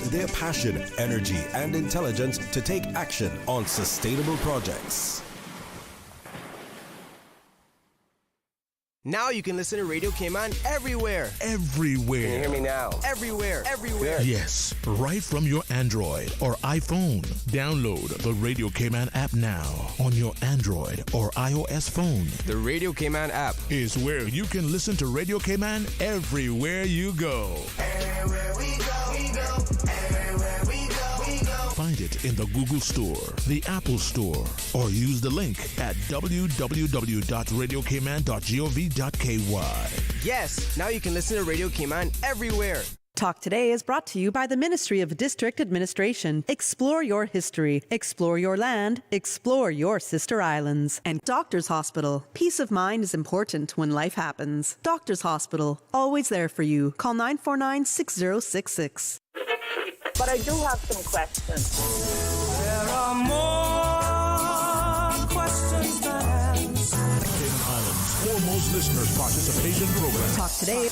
their passion, energy, and intelligence to take action on sustainable projects. Now you can listen to Radio Cayman everywhere. Everywhere. Can you hear me now? Everywhere. Everywhere. Yes, right from your Android or iPhone. Download the Radio Cayman app now on your Android or iOS phone. The Radio Cayman app is where you can listen to Radio Cayman everywhere you go. Everywhere we go, we go. Everywhere we go, we go. Find it in the Google Store, the Apple Store, or use the link at www.radiocayman.gov.ky. Yes, now you can listen to Radio Cayman everywhere. Talk Today is brought to you by the Ministry of District Administration. Explore your history, explore your land, explore your sister islands. And Doctors Hospital. Peace of mind is important when life happens. Doctors Hospital, always there for you. Call 949-6066. But I do have some questions. There are more questions than answers. Cayman Islands foremost listeners participation program. Talk Today.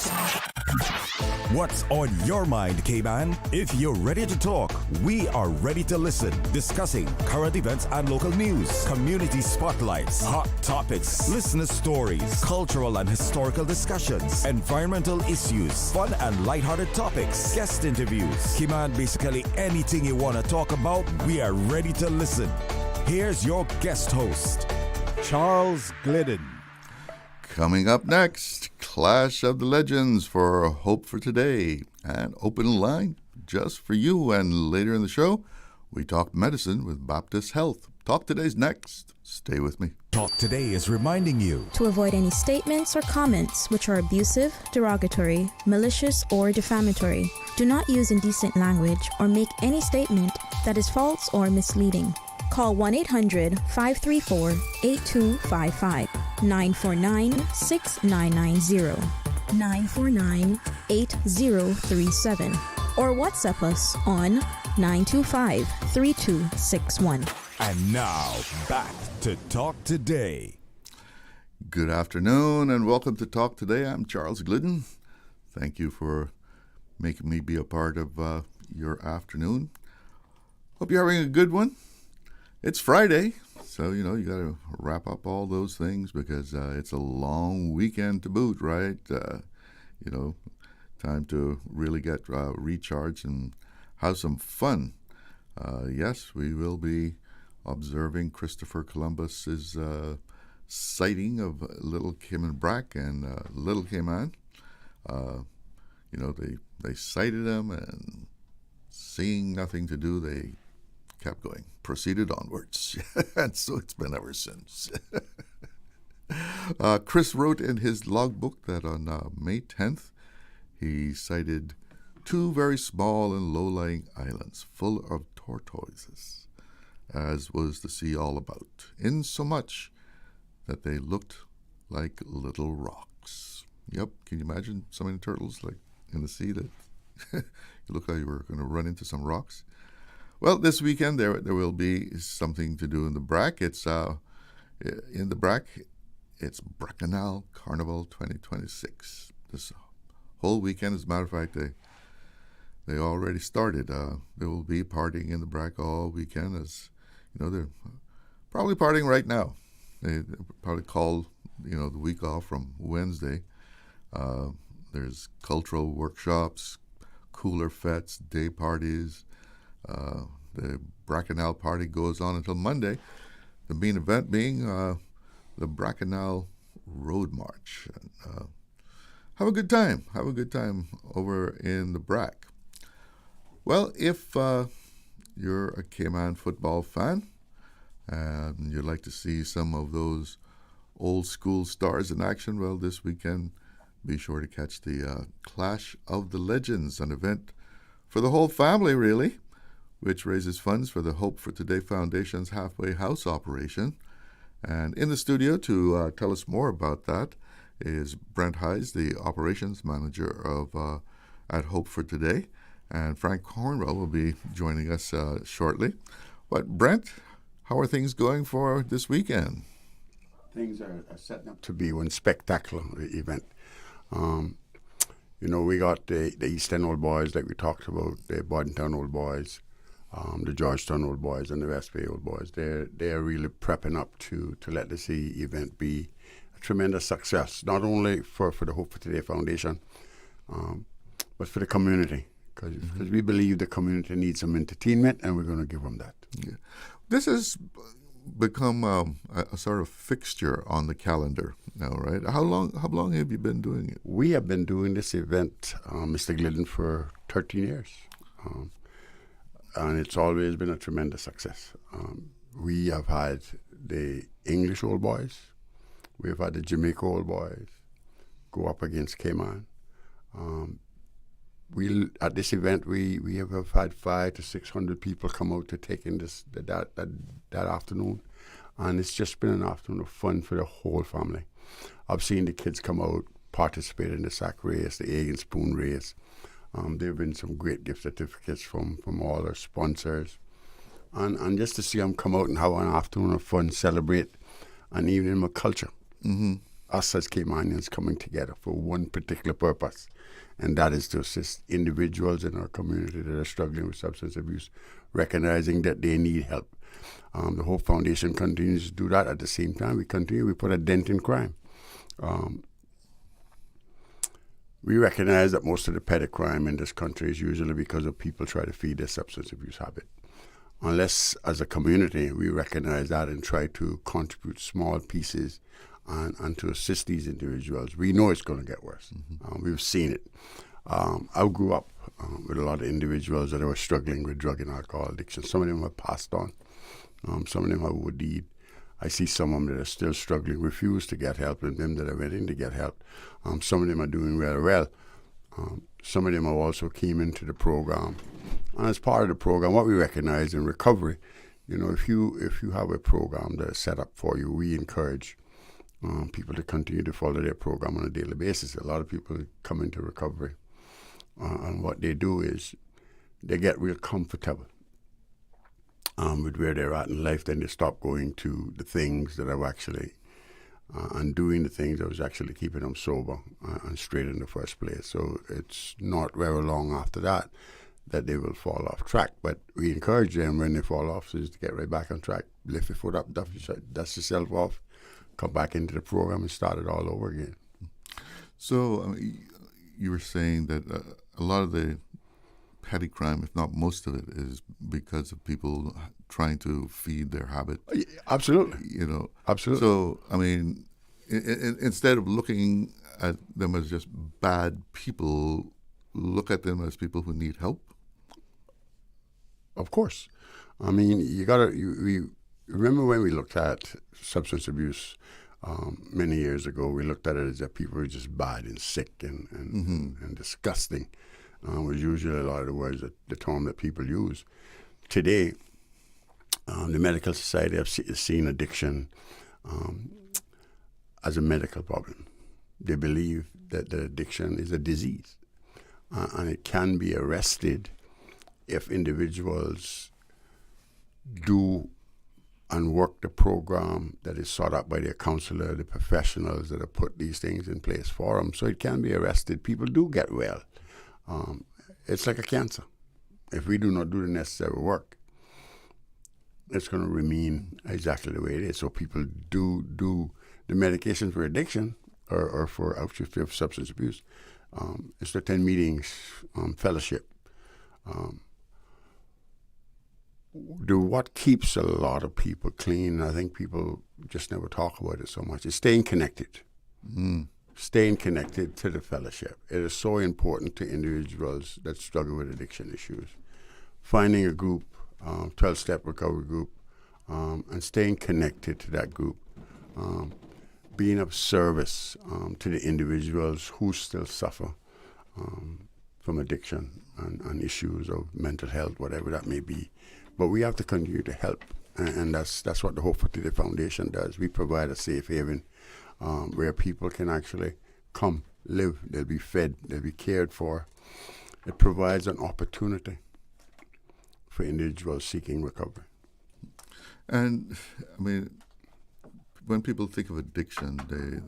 What's on your mind, Cayman? If you're ready to talk, we are ready to listen. Discussing current events and local news, community spotlights, hot topics, listener stories, cultural and historical discussions, environmental issues, fun and lighthearted topics, guest interviews. Cayman, basically anything you want to talk about, we are ready to listen. Here's your guest host, Charles Glidden. Coming up next, Clash of the Legends for Hope for Today. An open line just for you. And later in the show, we talk medicine with Baptist Health. Talk Today's next. Stay with me. Talk Today is reminding you to avoid any statements or comments which are abusive, derogatory, malicious, or defamatory. Do not use indecent language or make any statement that is false or misleading. Call 1-800-534-8255, 949-6990, 949-8037, or WhatsApp us on 925-3261. And now, back to Talk Today. Good afternoon and welcome to Talk Today. I'm Charles Glidden. Thank you for making me be a part of your afternoon. Hope you're having a good one. It's Friday, so, you got to wrap up all those things because it's a long weekend to boot, right? Time to really get recharged and have some fun. Yes, we will be observing Christopher Columbus's sighting of Little Cayman Brac and Little Cayman. They sighted him, and seeing nothing to do, they kept going, proceeded onwards. And so it's been ever since. Chris wrote in his logbook that on May 10th, he sighted 2 very small and low-lying islands full of tortoises, as was the sea all about, insomuch that they looked like little rocks. Yep, can you imagine so many turtles like in the sea that you look like you were going to run into some rocks? Well, this weekend there will be something to do in the Brac. It's in the Brac. It's Bacchanal Carnival 2026. This whole weekend, as a matter of fact, they already started. They will be partying in the Brac all weekend. As they're probably partying right now. They probably called the week off from Wednesday. There's cultural workshops, cooler fetes, day parties. The Bacchanal party goes on until Monday. The main event being the Bacchanal Road March. And, have a good time. Have a good time over in the Brac. Well, if you're a Cayman football fan and you'd like to see some of those old school stars in action, well, this weekend be sure to catch the Clash of the Legends, an event for the whole family, really, which raises funds for the Hope for Today Foundation's halfway house operation. And in the studio to tell us more about that is Brent HYDES, the operations manager of at Hope for Today, and Frank CORNWALL will be joining us shortly. But Brent, how are things going for this weekend? Things are setting up to be one spectacular event. We got the East End Old Boys, like we talked about, the Bordentown Old Boys, the Georgetown Old Boys, and the West Bay Old Boys. They're really prepping up to let this event be a tremendous success, not only for the Hope for Today Foundation, but for the community, because we believe the community needs some entertainment, and we're going to give them that. Yeah. This has become a sort of fixture on the calendar now, right? How long have you been doing it? We have been doing this event, Mr. Glidden, for 13 years. And it's always been a tremendous success. We have had the English Old Boys. We've had the Jamaica Old Boys go up against Cayman. At this event, we have had 500 to 600 people come out to take in that afternoon, and it's just been an afternoon of fun for the whole family. I've seen the kids come out, participate in the sack race, the egg and spoon race. There have been some great gift certificates from all our sponsors, and just to see them come out and have an afternoon of fun, celebrate an evening of culture. Mm-hmm. Us as Caymanians coming together for one particular purpose, and that is to assist individuals in our community that are struggling with substance abuse, recognizing that they need help. The Hope Foundation continues to do that. At the same time, we put a dent in crime. We recognize that most of the petty crime in this country is usually because of people trying to feed their substance abuse habit. Unless, as a community, we recognize that and try to contribute small pieces and to assist these individuals, we know it's going to get worse. Mm-hmm. We've seen it. I grew up with a lot of individuals that were struggling with drug and alcohol addiction. Some of them have passed on. Some of them have OD'd. I see some of them that are still struggling, refuse to get help, and them that are willing to get help. Some of them are doing very well. Some of them have also came into the program. And as part of the program, what we recognize in recovery, if you have a program that is set up for you, we encourage people to continue to follow their program on a daily basis. A lot of people come into recovery, and what they do is they get real comfortable with where they're at in life. Then they stop going to the things that are actually and doing the things that was actually keeping them sober and straight in the first place. So it's not very long after that they will fall off track. But we encourage them when they fall off is to get right back on track, lift your foot up, dust yourself off, come back into the program and start it all over again. So you were saying that a lot of the petty crime, if not most of it, is because of people trying to feed their habit. Absolutely. Absolutely. So, instead of looking at them as just bad people, look at them as people who need help. Of course. You remember when we looked at substance abuse many years ago, we looked at it as that people were just bad and sick and disgusting. Was usually a lot of the words the term that people use. Today, the Medical Society has seen addiction as a medical problem. They believe that the addiction is a disease, and it can be arrested if individuals do and work the program that is sought out by their counselor, the professionals that have put these things in place for them. So it can be arrested. People do get well. It's like a cancer. If we do not do the necessary work, it's going to remain exactly the way it is. So people do the medication for addiction or for outreach of substance abuse. It's the 10 meetings fellowship. What keeps a lot of people clean, I think people just never talk about it so much, is staying connected. Staying connected to the fellowship. It is so important to individuals that struggle with addiction issues. Finding a group, 12-step recovery group, and staying connected to that group. Being of service to the individuals who still suffer from addiction and issues of mental health, whatever that may be. But we have to continue to help, and that's what the Hope for Today Foundation does. We provide a safe haven where people can actually come, live, they'll be fed, they'll be cared for. It provides an opportunity for individuals seeking recovery. And, when people think of addiction,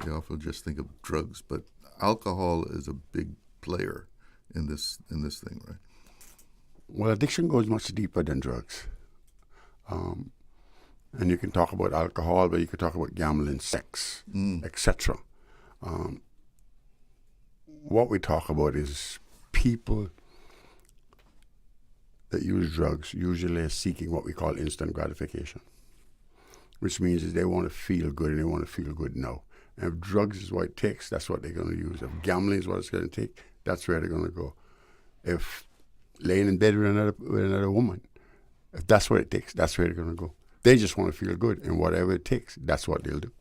they often just think of drugs, but alcohol is a big player in this thing, right? Well, addiction goes much deeper than drugs. And you can talk about alcohol, but you can talk about gambling, sex, etc. What we talk about is people that use drugs usually are seeking what we call instant gratification, which means is they want to feel good and they want to feel good now. And if drugs is what it takes, that's what they're going to use. If gambling is what it's going to take, that's where they're going to go. If laying in bed with another woman, if that's what it takes, that's where they're going to go. They just want to feel good, and whatever it takes, that's what they'll do.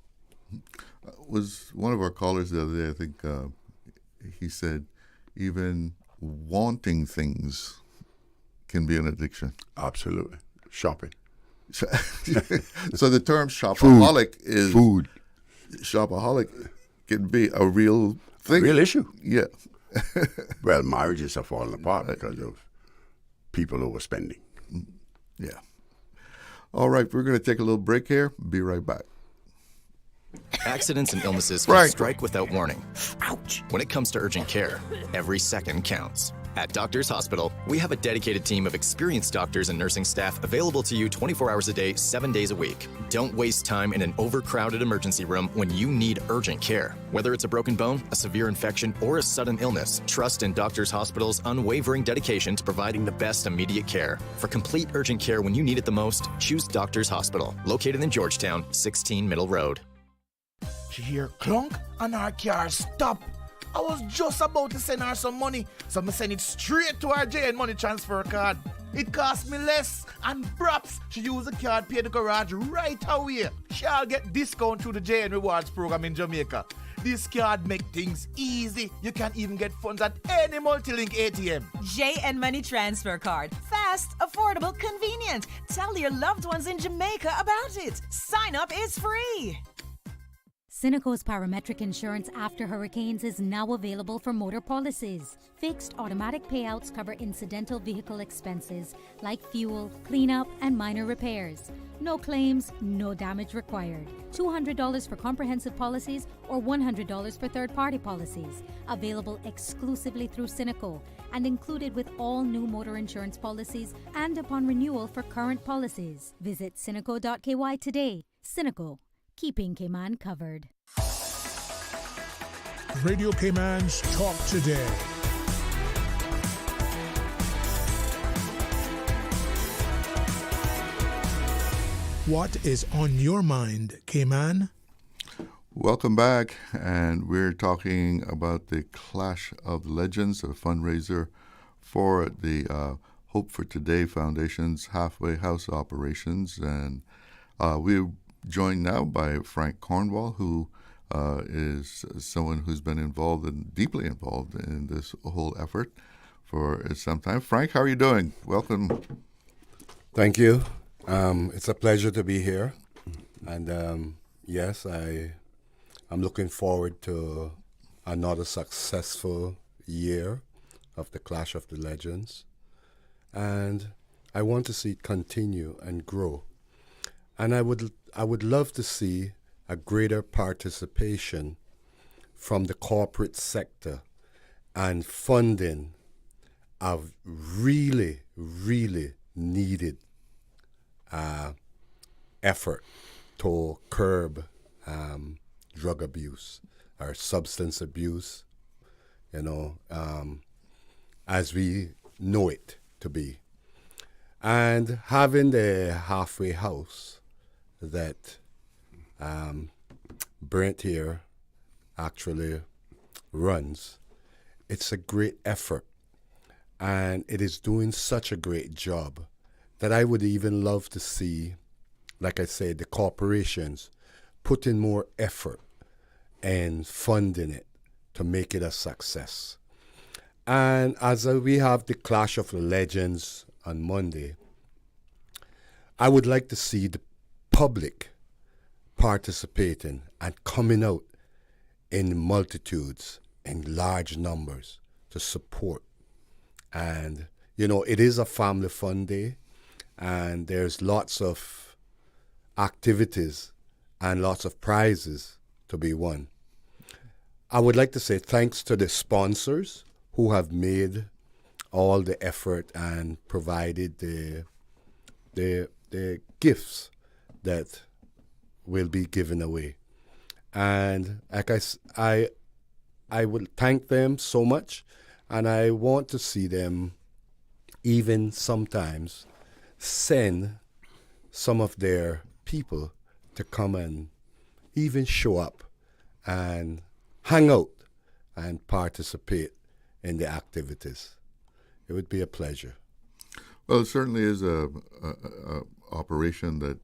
Was one of our callers the other day, I think he said, even wanting things can be an addiction. Absolutely. Shopping. So the term shopaholic is... Food. Shopaholic can be a real thing. Real issue. Yeah. Well, marriages have fallen apart because of people overspending. Yeah. All right, we're going to take a little break here. Be right back. Accidents and illnesses can strike without warning. Ouch! When it comes to urgent care, every second counts. At Doctors Hospital, we have a dedicated team of experienced doctors and nursing staff available to you 24 hours a day, 7 days a week. Don't waste time in an overcrowded emergency room when you need urgent care. Whether it's a broken bone, a severe infection, or a sudden illness, trust in Doctors Hospital's unwavering dedication to providing the best immediate care. For complete urgent care when you need it the most, choose Doctors Hospital, located in Georgetown, 16 Middle Road. She hear clunk and her car stop. I was just about to send her some money, so I send it straight to her JN money transfer card. It cost me less, and perhaps she use the card, pay the garage right away. She'll get discount through the JN Rewards program in Jamaica. This card make things easy. You can even get funds at any multi-link ATM. JN Money Transfer Card. Fast, affordable, convenient. Tell your loved ones in Jamaica about it. Sign up is free. Cineco's parametric insurance after hurricanes is now available for motor policies. Fixed automatic payouts cover incidental vehicle expenses like fuel, cleanup, and minor repairs. No claims, no damage required. $200 for comprehensive policies or $100 for third-party policies. Available exclusively through Cineco and included with all new motor insurance policies and upon renewal for current policies. Visit cineco.ky today. Cineco, keeping Cayman covered. Radio Cayman's Talk Today. What is on your mind, Cayman? Welcome back, and we're talking about the Clash of Legends, a fundraiser for the Hope for Today Foundation's halfway house operations. And we're joined now by Frank Cornwall, who is someone who's been involved and deeply involved in this whole effort for some time. Frank, how are you doing? Welcome. Thank you. It's a pleasure to be here. And yes, I'm looking forward to another successful year of the Clash of the Legends. And I want to see it continue and grow. And I would love to see a greater participation from the corporate sector and funding of really, really needed effort to curb drug abuse or substance abuse, as we know it to be. And having the halfway house that BRENT here actually runs, it's a great effort. And it is doing such a great job that I would even love to see, like I said, the corporations put in more effort and funding it to make it a success. And as we have the Clash of the Legends on Monday, I would like to see the public participating and coming out in multitudes, in large numbers to support. And, it is a family fun day, and there's lots of activities and lots of prizes to be won. I would like to say thanks to the sponsors who have made all the effort and provided the gifts that will be given away. And like I will thank them so much, and I want to see them even sometimes send some of their people to come and even show up and hang out and participate in the activities. It would be a pleasure. Well, it certainly is a operation that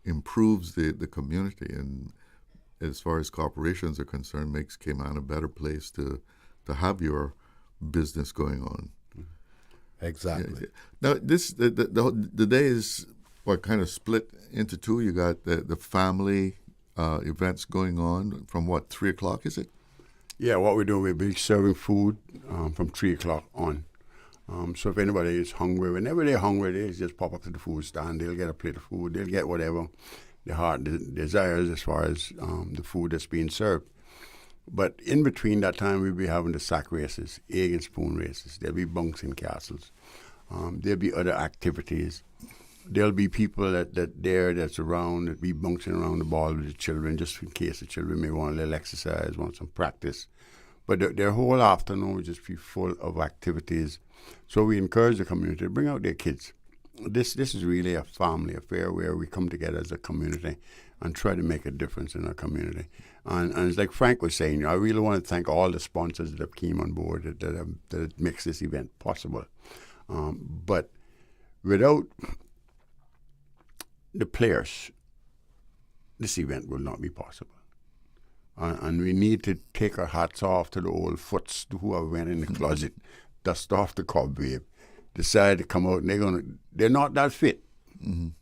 improves the community, and as far as corporations are concerned, makes Cayman a better place to have your business going on. Exactly. Now, the day is kind of split into two. You got the family events going on from 3 o'clock, is it? Yeah, what we do, we'll be serving food from 3 o'clock on. So if anybody is hungry, whenever they're hungry, they just pop up to the food stand. They'll get a plate of food. They'll get whatever their heart desires as far as the food that's being served. But in between that time, we'll be having the sack races, egg and spoon races. There'll be bunks and castles. There'll be other activities. There'll be people that's around, that be bouncing around the ball with the children, just in case the children may want a little exercise, want some practice. But their whole afternoon will just be full of activities. So we encourage the community to bring out their kids. This is really a family affair where we come together as a community and try to make a difference in our community. And it's like Frank was saying, I really want to thank all the sponsors that came on board that makes this event possible. But without the players, this event will not be possible. And we need to take our hats off to the old foots who have went in the closet, dust off the cobweb, decide to come out, and they're not that fit,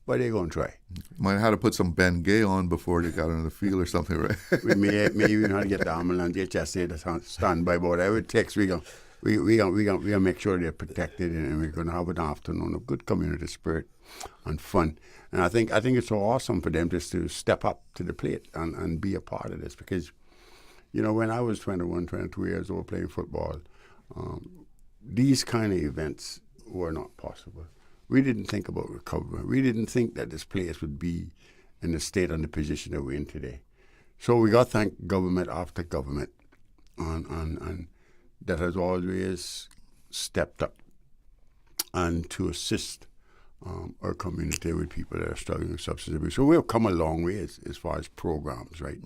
but they're going to try. Might have to put some Bengay on before they got on the field or something, right? We may even have to get the ambulance, HSA to stand by, but whatever it takes, we gonna make sure they're protected, and we're going to have an afternoon of good community spirit and fun. And I think it's so awesome for them just to step up to the plate and be a part of this, because, when I was 21, 22 years old playing football, these kind of events were not possible. We didn't think about recovery. We didn't think that this place would be in the state and the position that we're in today. So we got to thank government after government and that has always stepped up and to assist our community with people that are struggling with substance abuse. So we've come a long way as far as programs, right?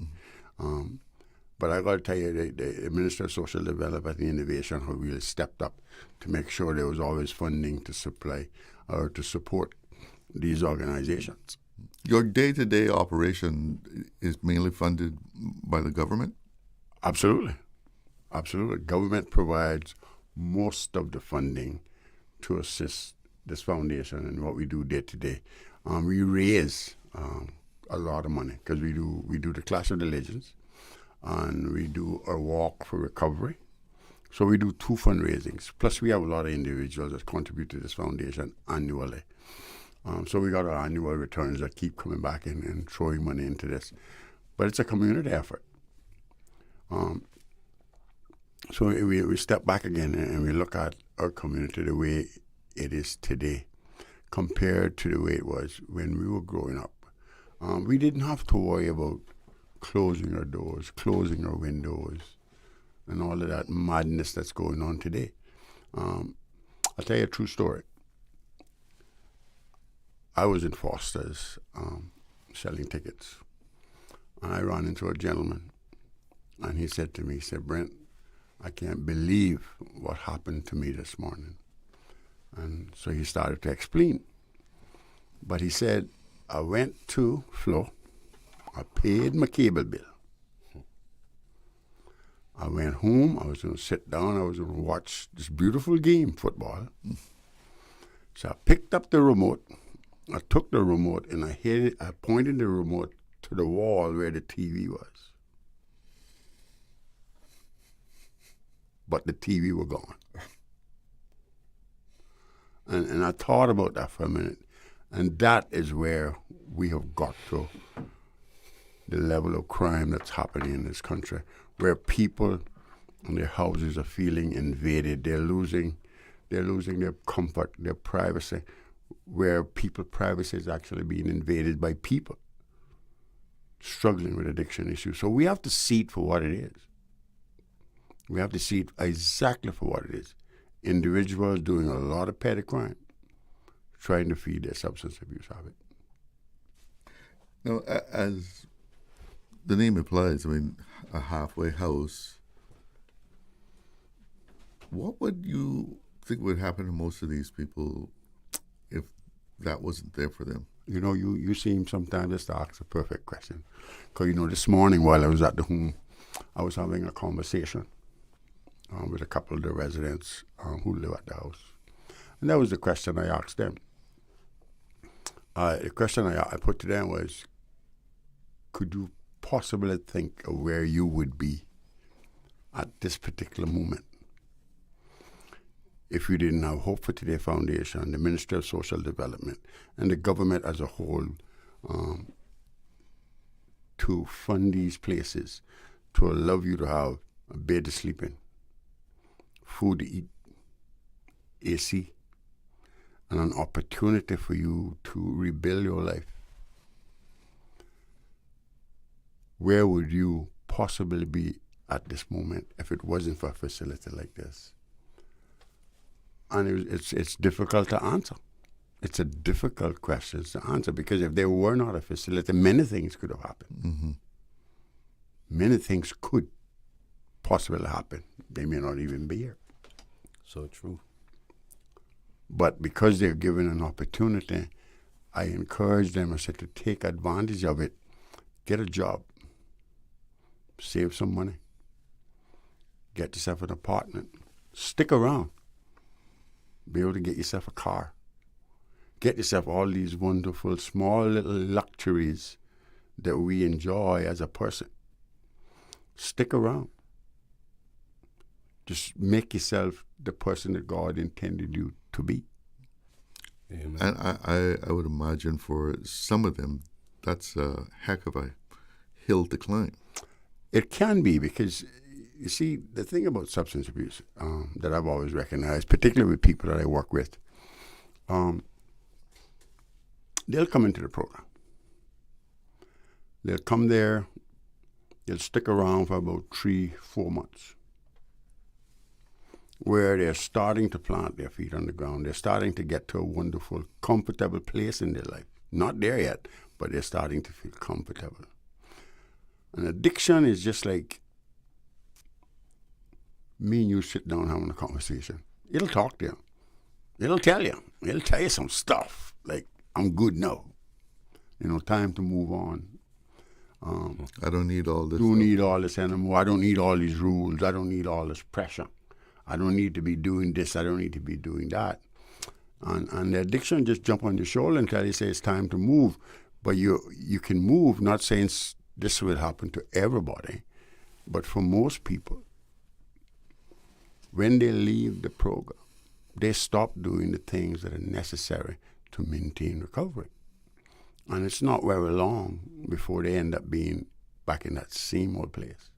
But I got to tell you, the Minister of Social Development and Innovation who really stepped up to make sure there was always funding to supply or to support these organizations. Your day-to-day operation is mainly funded by the government? Absolutely. Absolutely. Government provides most of the funding to assist this foundation and what we do day to day. We raise a lot of money because we do the Clash of the Legends and we do our Walk for Recovery. So we do 2 fundraisings. Plus we have a lot of individuals that contribute to this foundation annually. So we got our annual returns that keep coming back and throwing money into this. But it's a community effort. So we step back again and we look at our community the way it is today compared to the way it was when we were growing up. We didn't have to worry about closing our doors, closing our windows, and all of that madness that's going on today. I'll tell you a true story. I was in Foster's selling tickets, and I ran into a gentleman, and he said to me, Brent, I can't believe what happened to me this morning. And so he started to explain. But he said, I went to Flo, I paid my cable bill. I went home, I was going to sit down, I was going to watch this beautiful game, football. So I picked up the remote, I took the remote, and I pointed the remote to the wall where the TV was. But the TV were gone. And I thought about that for a minute. And that is where we have got to the level of crime that's happening in this country, where people and their houses are feeling invaded. They're losing their comfort, their privacy, where people's privacy is actually being invaded by people struggling with addiction issues. So we have to see it for what it is. We have to see it exactly for what it is. Individuals doing a lot of petty crime, trying to feed their substance abuse habit. Now, as the name implies, I mean, a halfway house, what would you think would happen to most of these people if that wasn't there for them? You know, you seem sometimes just to ask a perfect question. Because, you know, this morning while I was at the home, I was having a conversation with a couple of the residents who live at the house. And that was the question I asked them. The question I put to them was, could you possibly think of where you would be at this particular moment if you didn't have Hope for Today Foundation, the Ministry of Social Development, and the government as a whole to fund these places, to allow you to have a bed to sleep in, food to eat, AC, and an opportunity for you to rebuild your life? Where would you possibly be at this moment if it wasn't for a facility like this? And it's difficult to answer. It's a difficult question to answer, because if there were not a facility, many things could have happened. Mm-hmm. Many things could possibly happen. They may not even be here. So true. But because they're given an opportunity, I encourage them, I said, to take advantage of it. Get a job. Save some money. Get yourself an apartment. Stick around. Be able to get yourself a car. Get yourself all these wonderful small little luxuries that we enjoy as a person. Stick around. Just make yourself the person that God intended you to be. Amen. And I would imagine for some of them, that's a heck of a hill to climb. It can be, because, you see, the thing about substance abuse that I've always recognized, particularly with people that I work with, they'll come into the program. They'll come there, they'll stick around for about 3-4 months, where they're starting to plant their feet on the ground. They're starting to get to a wonderful, comfortable place in their life. Not there yet, but they're starting to feel comfortable. And addiction is just like me and you sit down having a conversation. It'll talk to you. It'll tell you. It'll tell you some stuff. Like, I'm good now. You know, time to move on. I don't need all this. Don't need all this anymore. I don't need all these rules. I don't need all this pressure. I don't need to be doing this. I don't need to be doing that. And the addiction just jump on your shoulder and tell you, say it's time to move. But you can move, not saying this will happen to everybody, but for most people, when they leave the program, they stop doing the things that are necessary to maintain recovery. And it's not very long before they end up being back in that same old place.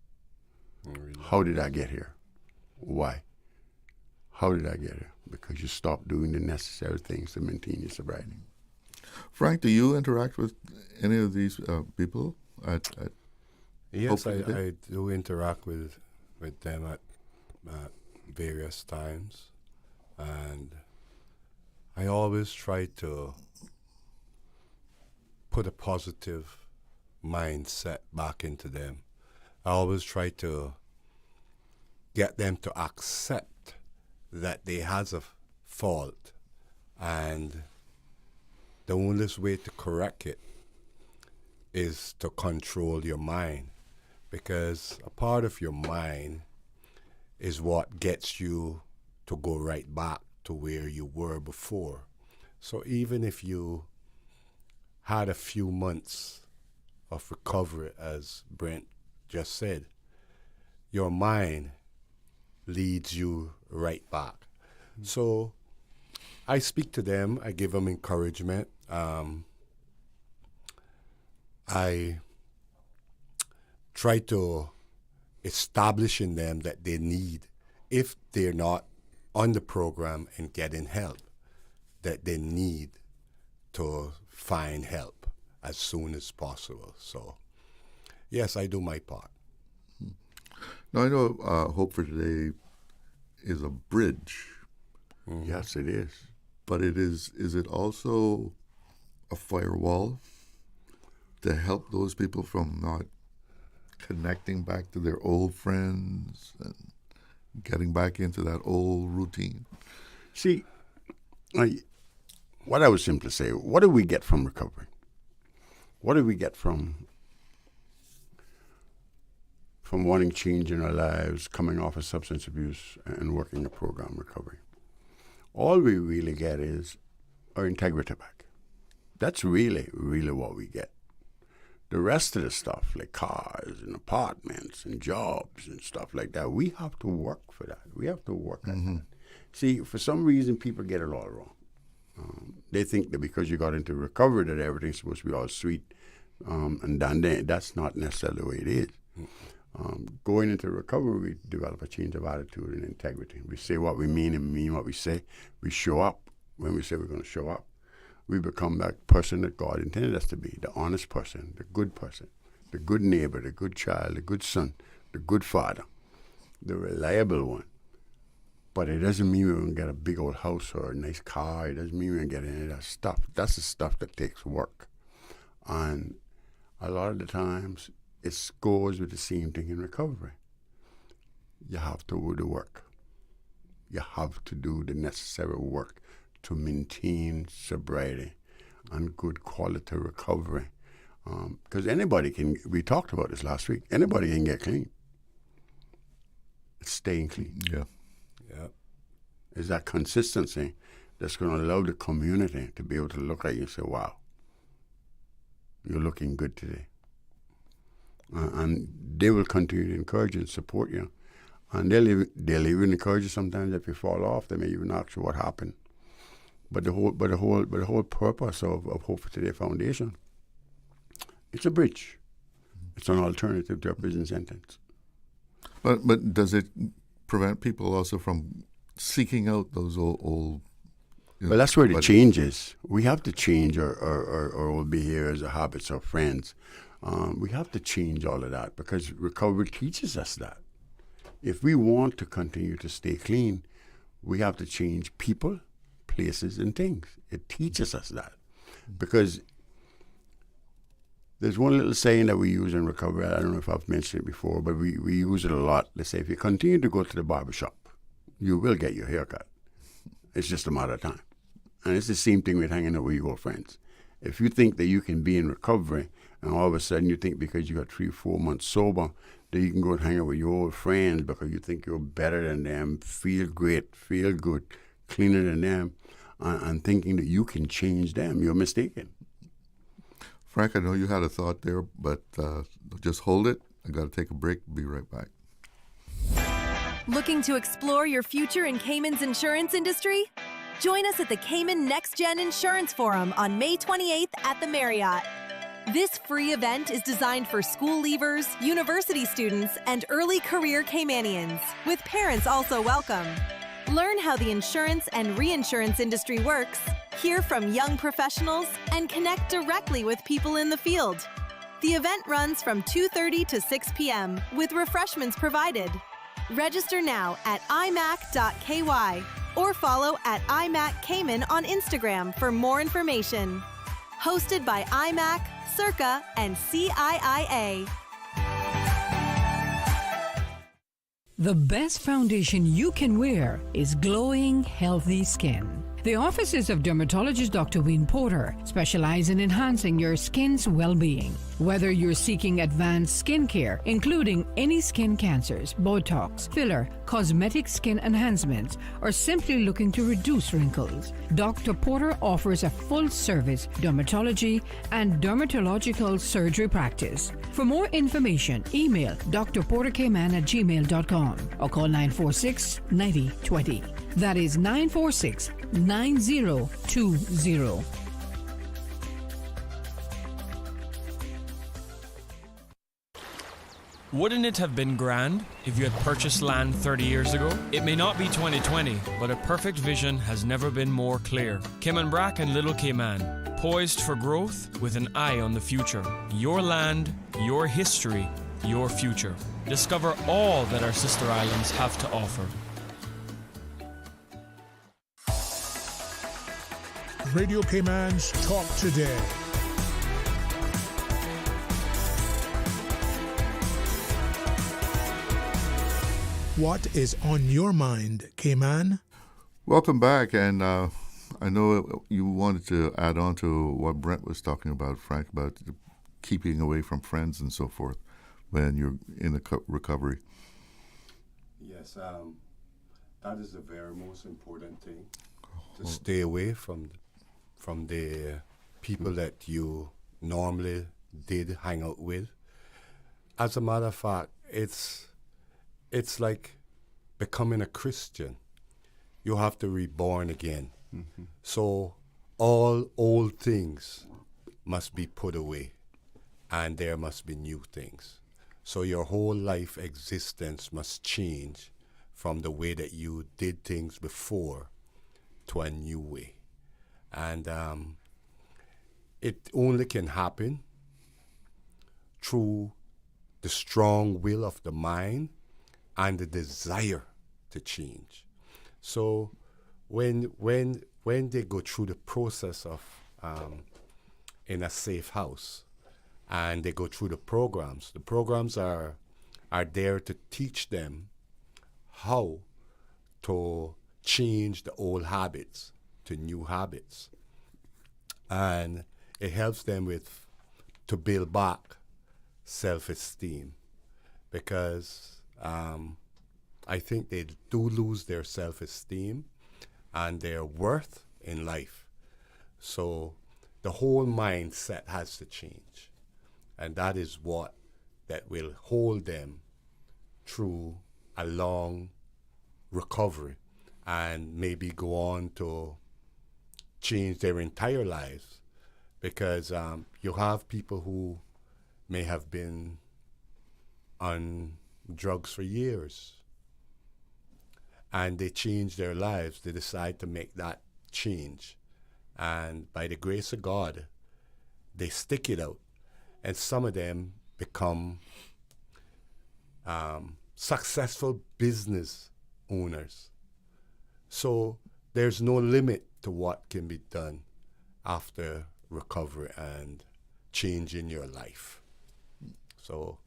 Really? How did I get here? Why? How did I get here? Because you stopped doing the necessary things to maintain your sobriety. Frank, do you interact with any of these people? Yes, I do interact with them at various times. And I always try to put a positive mindset back into them. I always try to get them to accept that they has a fault, and the only way to correct it is to control your mind, because a part of your mind is what gets you to go right back to where you were before. So even if you had a few months of recovery, as Brent just said, your mind leads you right back. So I speak to them, I give them encouragement. I try to establishing them that they need, if they're not on the program and getting help, that they need to find help as soon as possible. So, yes, I do my part. Now, I know Hope for Today is a bridge. Mm-hmm. Yes, it is. But is it also a firewall to help those people from not connecting back to their old friends and getting back into that old routine? See, what I would simply say, what do we get from recovery? What do we get from wanting change in our lives, coming off of substance abuse and working a program recovery? All we really get is our integrity back. That's really, really what we get. The rest of the stuff, like cars and apartments and jobs and stuff like that, we have to work for that. We have to work at that. See, for some reason, people get it all wrong. They think that because you got into recovery that everything's supposed to be all sweet and done. That's not necessarily the way it is. Going into recovery, we develop a change of attitude and integrity. We say what we mean and mean what we say. We show up when we say we're going to show up. We become that person that God intended us to be, the honest person, the good neighbor, the good child, the good son, the good father, the reliable one. But it doesn't mean we're going to get a big old house or a nice car. It doesn't mean we're going to get any of that stuff. That's the stuff that takes work. And a lot of the times, it goes with the same thing in recovery. You have to do the work. You have to do the necessary work to maintain sobriety and good quality recovery. Because anybody can, we talked about this last week, anybody can get clean. It's staying clean. Yeah. It's that consistency that's going to allow the community to be able to look at you and say, wow, you're looking good today. And they will continue to encourage you and support you. And they'll even encourage you sometimes if you fall off. They may even ask you what happened. But the whole purpose of Hope for Today Foundation, it's a bridge. It's an alternative to a prison sentence. But does it prevent people also from seeking out those old well, that's where the change is. We have to change our old behaviors, our habits, our friends. We have to change all of that because recovery teaches us that. If we want to continue to stay clean, we have to change people, places, and things. It teaches us that. Because there's one little saying that we use in recovery. I don't know if I've mentioned it before, but we use it a lot. Let's say if you continue to go to the barbershop, you will get your hair cut. It's just a matter of time. And it's the same thing with hanging out with your old friends. If you think that you can be in recovery and all of a sudden you think because you got 3-4 months sober that you can go and hang out with your old friends because you think you're better than them, feel great, feel good, cleaner than them, and thinking that you can change them, you're mistaken. Frank, I know you had a thought there, but just hold it. I got to take a break. Be right back. Looking to explore your future in Cayman's insurance industry? Join us at the Cayman Next Gen Insurance Forum on May 28th at the Marriott. This free event is designed for school leavers, university students, and early career Caymanians, with parents also welcome. Learn how the insurance and reinsurance industry works, hear from young professionals, and connect directly with people in the field. The event runs from 2:30 to 6 p.m. with refreshments provided. Register now at imac.ky or follow at iMac Cayman on Instagram for more information. Hosted by iMac, Circa, and CIIA. The best foundation you can wear is glowing, healthy skin. The offices of dermatologist Dr. Wayne Porter specialize in enhancing your skin's well-being. Whether you're seeking advanced skincare, including any skin cancers, Botox, filler, cosmetic skin enhancements, or simply looking to reduce wrinkles, Dr. Porter offers a full-service dermatology and dermatological surgery practice. For more information, email drportercayman@gmail.com or call 946-9020. That is 946-9020. Wouldn't it have been grand if you had purchased land 30 years ago? It may not be 2020, but a perfect vision has never been more clear. Cayman Brac and Little Cayman, poised for growth with an eye on the future. Your land, your history, your future. Discover all that our sister islands have to offer. Radio Cayman's Talk Today. What is on your mind, Cayman? Welcome back, and I know you wanted to add on to what Brent was talking about, Frank, about keeping away from friends and so forth when you're in a recovery. Yes, that is the very most important thing, to stay away from the people that you normally did hang out with. As a matter of fact, it's like becoming a Christian. You have to reborn again. Mm-hmm. So all old things must be put away, and there must be new things. So your whole life existence must change from the way that you did things before to a new way. And it only can happen through the strong will of the mind and the desire to change. So when they go through the process of in a safe house, and they go through the programs are there to teach them how to change the old habits to new habits. And it helps them to build back self-esteem, because I think they do lose their self-esteem and their worth in life. So the whole mindset has to change. And that is what that will hold them through a long recovery and maybe go on to change their entire lives. Because you have people who may have been on drugs for years, and they change their lives. They decide to make that change, and by the grace of God, they stick it out, and some of them become successful business owners. So there's no limit to what can be done after recovery and changing your life. So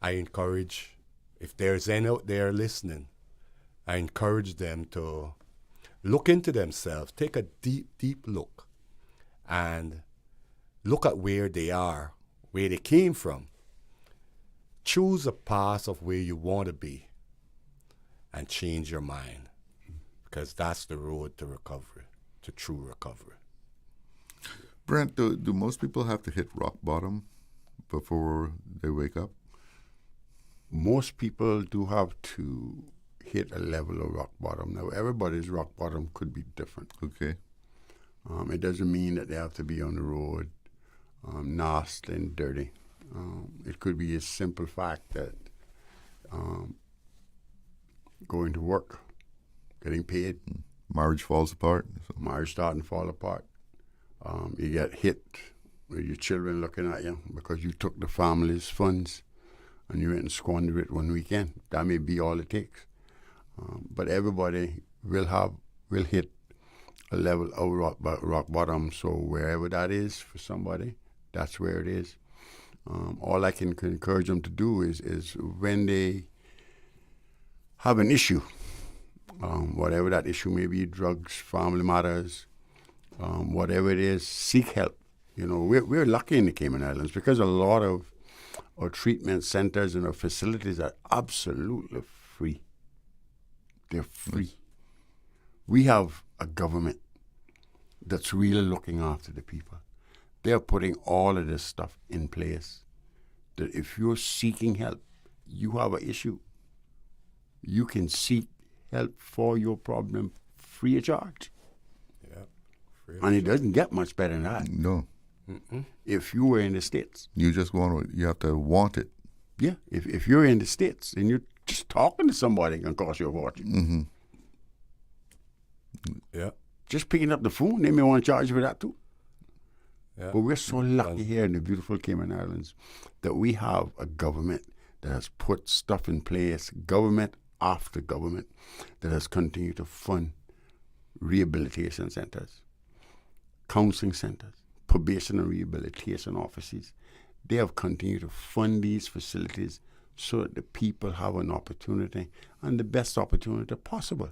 I encourage, if there's any out there listening, I encourage them to look into themselves, take a deep, deep look, and look at where they are, where they came from. Choose a path of where you want to be and change your mind, because that's the road to recovery, to true recovery. Brent, do most people have to hit rock bottom before they wake up? Most people do have to hit a level of rock bottom. Now, everybody's rock bottom could be different. Okay. It doesn't mean that they have to be on the road, nasty and dirty. It could be a simple fact that going to work, getting paid. Marriage falls apart. Marriage starting to fall apart. You get hit with your children looking at you because you took the family's funds and you went and squandered it one weekend. That may be all it takes. But everybody will hit a level of rock bottom. So wherever that is for somebody, that's where it is. All I can encourage them to do is when they have an issue, whatever that issue may be, drugs, family matters, whatever it is, seek help. You know, we're lucky in the Cayman Islands because a lot of our treatment centers and our facilities are absolutely free. They're free. We have a government that's really looking after the people. They're putting all of this stuff in place that if you're seeking help, you have an issue, you can seek help for your problem free of charge. Yeah. And it doesn't get much better than that. No. Mm-mm. If you were in the States. You just you have to want it. Yeah, if you're in the States and you're just talking to somebody, it can cost you a fortune. Yeah. Just picking up the phone, they may want to charge you for that too. Yeah. But we're so lucky here in the beautiful Cayman Islands that we have a government that has put stuff in place, government after government, that has continued to fund rehabilitation centers, counseling centers, probation and rehabilitation offices. They have continued to fund these facilities so that the people have an opportunity and the best opportunity possible.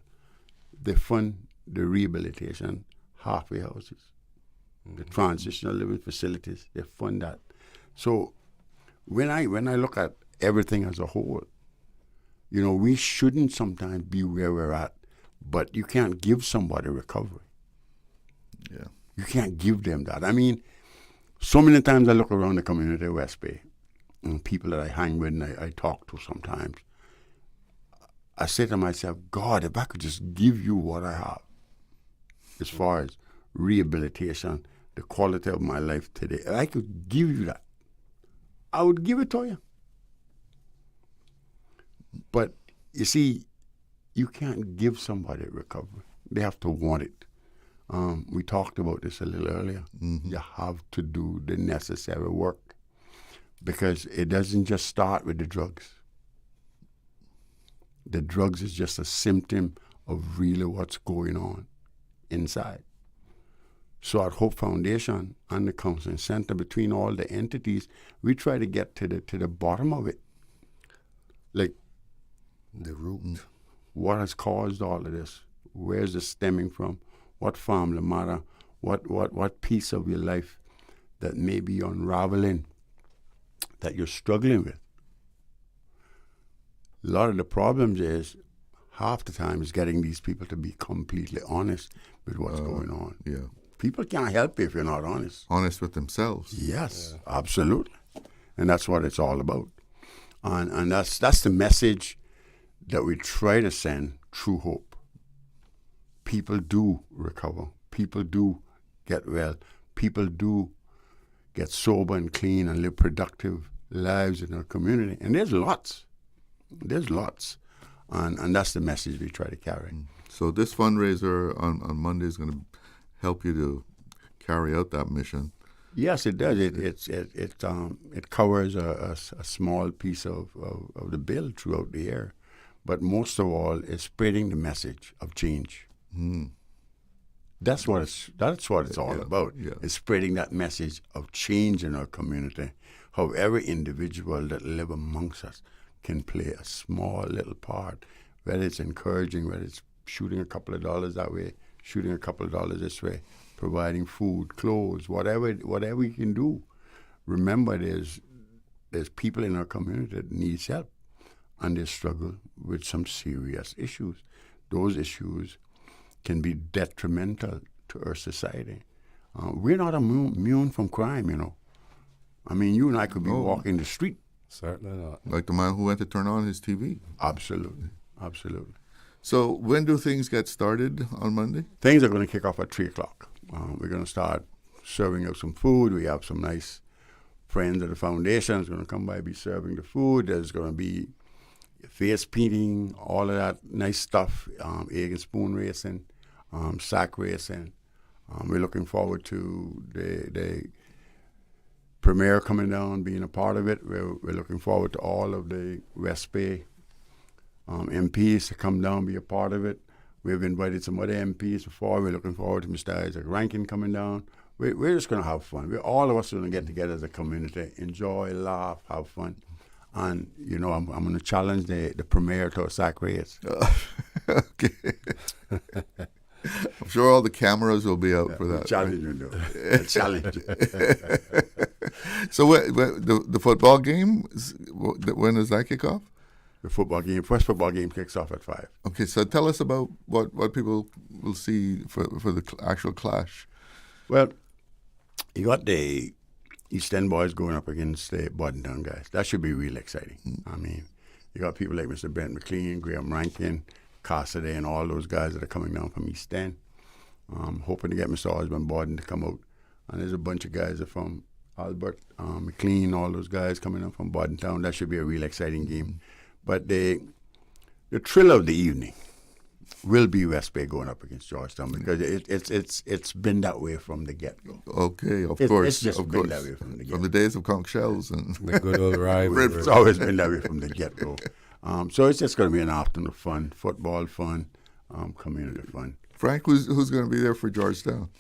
They fund the rehabilitation halfway houses, the transitional living facilities. They fund that. So when I look at everything as a whole, you know, we shouldn't sometimes be where we're at, but you can't give somebody recovery. Yeah. You can't give them that. I mean, so many times I look around the community of West Bay and people that I hang with and I talk to sometimes, I say to myself, God, if I could just give you what I have as far as rehabilitation, the quality of my life today, if I could give you that, I would give it to you. But you see, you can't give somebody recovery. They have to want it. We talked about this a little earlier. You have to do the necessary work because it doesn't just start with the drugs. The drugs is just a symptom of really what's going on inside. So at Hope Foundation and the Counseling Center, between all the entities, we try to get to the bottom of it. Like the root. What has caused all of this? Where's it stemming from? What family matter? What piece of your life that may be unraveling, that you're struggling with? A lot of the problems is, half the time, is getting these people to be completely honest with what's going on. Yeah. People can't help you if you're not honest. Honest with themselves. Yes, absolutely. And that's what it's all about. And that's the message that we try to send through Hope. People do recover. People do get well. People do get sober and clean and live productive lives in our community. And there's lots. There's lots. And that's the message we try to carry. So this fundraiser on Monday is going to help you to carry out that mission. Yes, it does. It covers a small piece of the bill throughout the year. But most of all, it's spreading the message of change. That's what it's all about. Yeah. It's spreading that message of change in our community. How every individual that live amongst us can play a small little part, whether it's encouraging, whether it's shooting a couple of dollars that way, shooting a couple of dollars this way, providing food, clothes, whatever you can do. Remember, there's people in our community that needs help, and they struggle with some serious issues. Those issues can be detrimental to our society. We're not immune from crime, you know. I mean, you and I could be walking the street. Certainly not. Like the man who went to turn on his TV. Absolutely. Absolutely. So when do things get started on Monday? Things are going to kick off at 3 o'clock. We're going to start serving up some food. We have some nice friends at the foundation who's going to come by, be serving the food. There's going to be face painting, all of that nice stuff, egg and spoon racing, sack racing. We're looking forward to the premiere coming down, being a part of it. We're looking forward to all of the West Bay MPs to come down, be a part of it. We've invited some other MPs before. We're looking forward to Mr. Isaac Rankin coming down. We're just going to have fun. All of us are going to get together as a community, enjoy, laugh, have fun. And, you know, I'm going to challenge the premiere to a sack race. Okay. I'm sure all the cameras will be out for that. Challenge you, though. Challenge. So the football game, when does that kick off? The football game, first football game kicks off at 5. Okay, so tell us about what people will see for the actual clash. Well, you got the East End boys going up against the Bordentown guys. That should be real exciting. I mean, you got people like Mr. Brent McLean, Graham Rankin, Cassidy, and all those guys that are coming down from East End. Hoping to get Mr. Osborne Borden to come out. And there's a bunch of guys that are from Albert, McLean, all those guys coming up from Bordentown. That should be a real exciting game. But the thrill of the evening will be West Bay going up against Georgetown because it's been that way from the get-go. Okay, of course. It's just of been course. that way from the get-go. From the days of conch shells. And the good old rivalry. It's always been that way from the get-go. So it's just going to be an afternoon of fun, football fun, community fun. Frank, who's going to be there for Georgetown?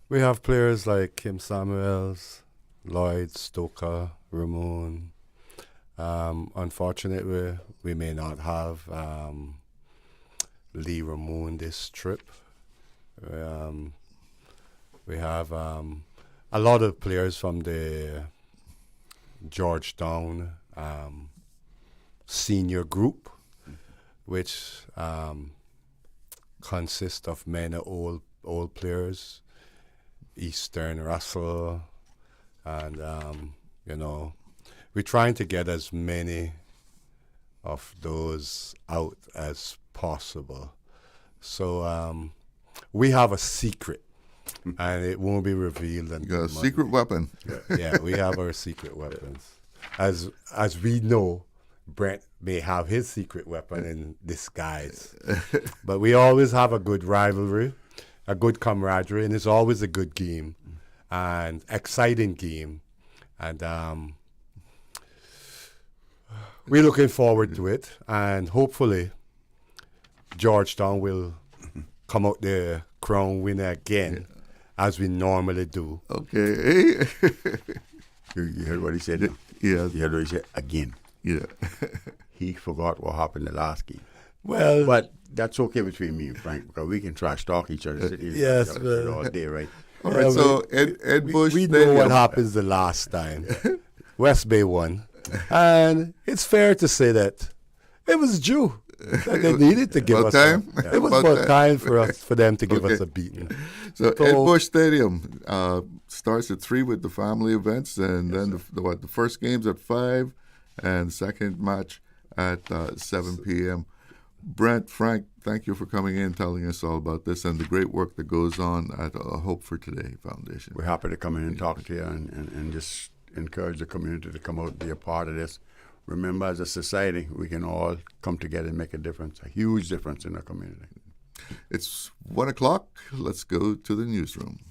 We have players like Kim Samuels, Lloyd, Stoker, Ramon. Unfortunately, we may not have Lee Ramon this trip. We have a lot of players from the Georgetown senior group, which consists of many old players, Eastern, Russell, and we're trying to get as many of those out as possible. So we have a secret, and it won't be revealed. You got a secret weapon. Yeah, we have our secret weapons. As we know, Brent may have his secret weapon in disguise. But we always have a good rivalry, a good camaraderie, and it's always a good game and exciting game. And we're looking forward to it, and hopefully Georgetown will come out the crown winner again, as we normally do. Okay. You heard what he said? Yeah. You heard what he said? Again. Yeah. He forgot what happened the last game. Well, but that's okay between me and Frank, because we can trash talk each other. Yes, all day, right? All right, so Ed Bush we know what happens the last time. West Bay won. And it's fair to say that it was due. That they needed to give us time. It was about time for them to give us a beating. So Ed Bush Stadium starts at 3 with the family events, and then the first game's at 5, and the second match at 7 p.m. Brent, Frank, thank you for coming in, telling us all about this and the great work that goes on at Hope for Today Foundation. We're happy to come in and talk to you and just encourage the community to come out and be a part of this. Remember, as a society, we can all come together and make a difference, a huge difference in our community. It's 1 o'clock. Let's go to the newsroom.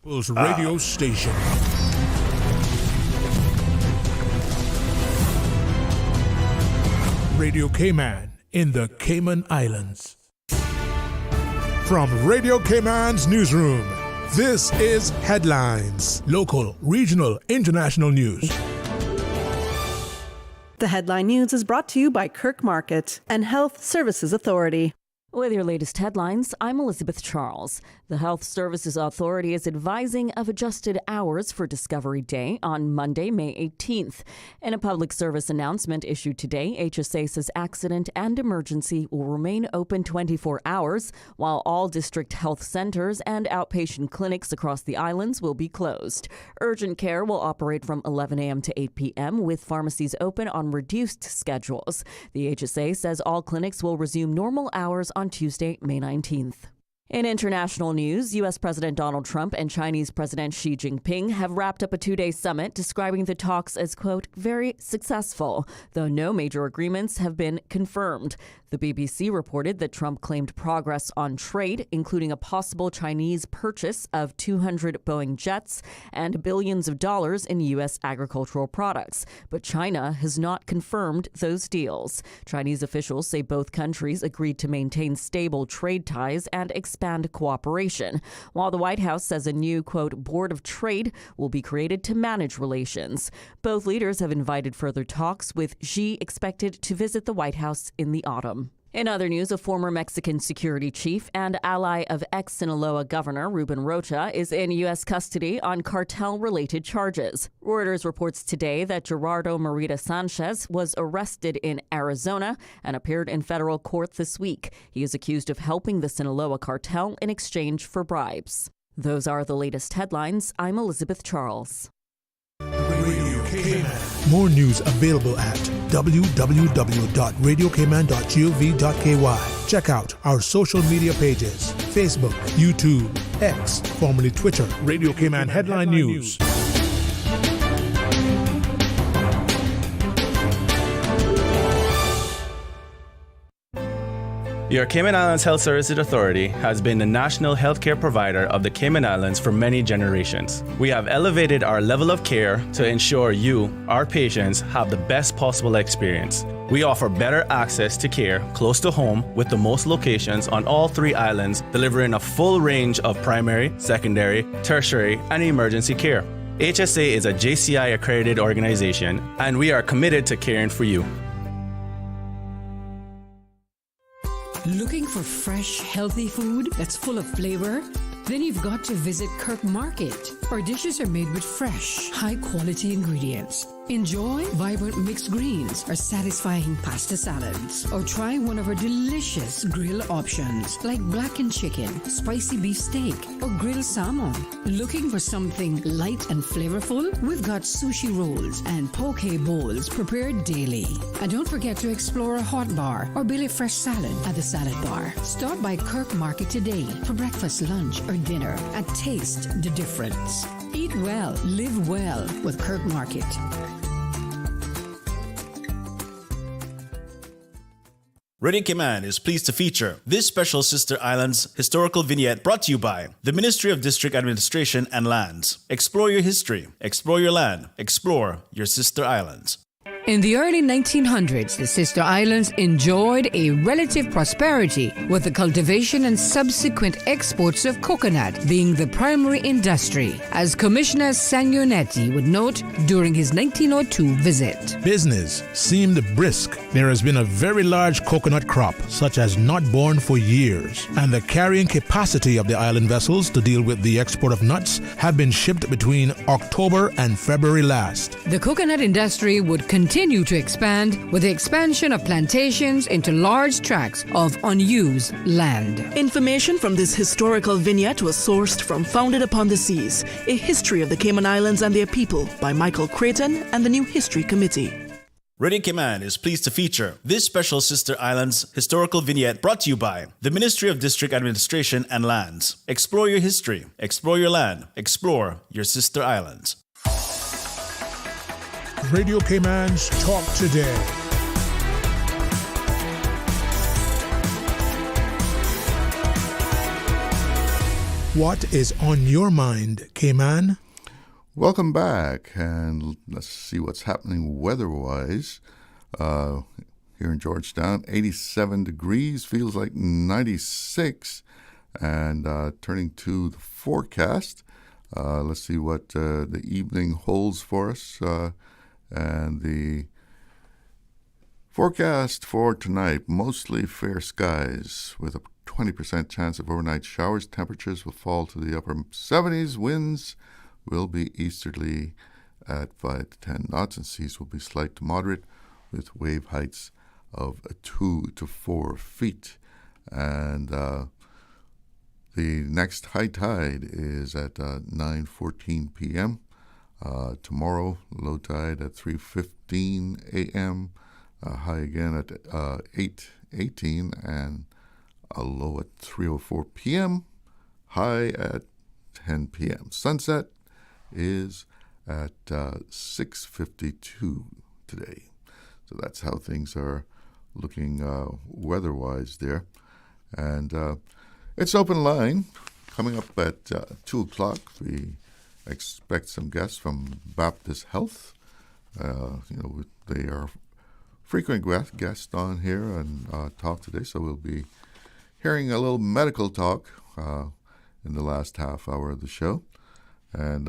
People's radio station. Radio Cayman in the Cayman Islands. From Radio Cayman's newsroom, this is Headlines. Local, regional, international news. The headline news is brought to you by Kirk Market and Health Services Authority. With your latest headlines, I'm Elizabeth Charles. The Health Services Authority is advising of adjusted hours for Discovery Day on Monday, May 18th. In a public service announcement issued today, HSA says accident and emergency will remain open 24 hours, while all district health centers and outpatient clinics across the islands will be closed. Urgent care will operate from 11 a.m. to 8 p.m., with pharmacies open on reduced schedules. The HSA says all clinics will resume normal hours on Tuesday, May 19th. In international news, U.S. President Donald Trump and Chinese President Xi Jinping have wrapped up a two-day summit describing the talks as, quote, very successful, though no major agreements have been confirmed. The BBC reported that Trump claimed progress on trade, including a possible Chinese purchase of 200 Boeing jets and billions of dollars in U.S. agricultural products. But China has not confirmed those deals. Chinese officials say both countries agreed to maintain stable trade ties and expand cooperation, while the White House says a new, quote, board of trade will be created to manage relations. Both leaders have invited further talks, with Xi expected to visit the White House in the autumn. In other news, a former Mexican security chief and ally of ex-Sinaloa Governor Ruben Rocha is in U.S. custody on cartel-related charges. Reuters reports today that Gerardo Merida Sanchez was arrested in Arizona and appeared in federal court this week. He is accused of helping the Sinaloa cartel in exchange for bribes. Those are the latest headlines. I'm Elizabeth Charles. Radio Cayman. More news available at www.radiocayman.gov.ky. Check out our social media pages: Facebook, YouTube, X, formerly Twitter, Radio Cayman Headline News. Your Cayman Islands Health Services Authority has been the national healthcare provider of the Cayman Islands for many generations. We have elevated our level of care to ensure you, our patients, have the best possible experience. We offer better access to care close to home with the most locations on all 3 islands, delivering a full range of primary, secondary, tertiary, and emergency care. HSA is a JCI accredited organization, and we are committed to caring for you. Looking for fresh, healthy food that's full of flavor? Then you've got to visit Kirk Market. Our dishes are made with fresh, high-quality ingredients. Enjoy vibrant mixed greens or satisfying pasta salads. Or try one of our delicious grill options like blackened chicken, spicy beef steak, or grilled salmon. Looking for something light and flavorful? We've got sushi rolls and poke bowls prepared daily. And don't forget to explore a hot bar or Billy Fresh salad at the salad bar. Stop by Kirk Market today for breakfast, lunch, or dinner and taste the difference. Eat well, live well with Kirk Market. Radio Cayman is pleased to feature this special Sister Islands historical vignette brought to you by the Ministry of District Administration and Lands. Explore your history, explore your land, explore your Sister Islands. In the early 1900s, the Sister Islands enjoyed a relative prosperity, with the cultivation and subsequent exports of coconut being the primary industry, as Commissioner Sanguinetti would note during his 1902 visit. Business seemed brisk. There has been a very large coconut crop, such as not born for years, and the carrying capacity of the island vessels to deal with the export of nuts have been shipped between October and February last. The coconut industry would continue to expand with the expansion of plantations into large tracts of unused land. Information from this historical vignette was sourced from Founded Upon the Seas, A History of the Cayman Islands and Their People by Michael Creighton and the New History Committee. Radio Cayman is pleased to feature this special Sister Islands historical vignette brought to you by the Ministry of District Administration and Lands. Explore your history, explore your land, explore your Sister Islands. Radio Cayman's Talk Today. What is on your mind, Cayman? Welcome back, and let's see what's happening weather-wise. Here in Georgetown, 87 degrees, feels like 96. And turning to the forecast, let's see what the evening holds for us. And the forecast for tonight, mostly fair skies with a 20% chance of overnight showers. Temperatures will fall to the upper 70s. Winds will be easterly at 5 to 10 knots, and seas will be slight to moderate with wave heights of 2 to 4 feet. And the next high tide is at 9:14 p.m. Tomorrow, low tide at 3:15 a.m., high again at 8:18, and a low at 3:04 p.m., high at 10 p.m. Sunset is at 6:52 today. So that's how things are looking weather-wise there. And it's open line coming up at 2 o'clock. We expect some guests from Baptist Health. They are frequent guests on here and talk today, so we'll be hearing a little medical talk in the last half hour of the show. And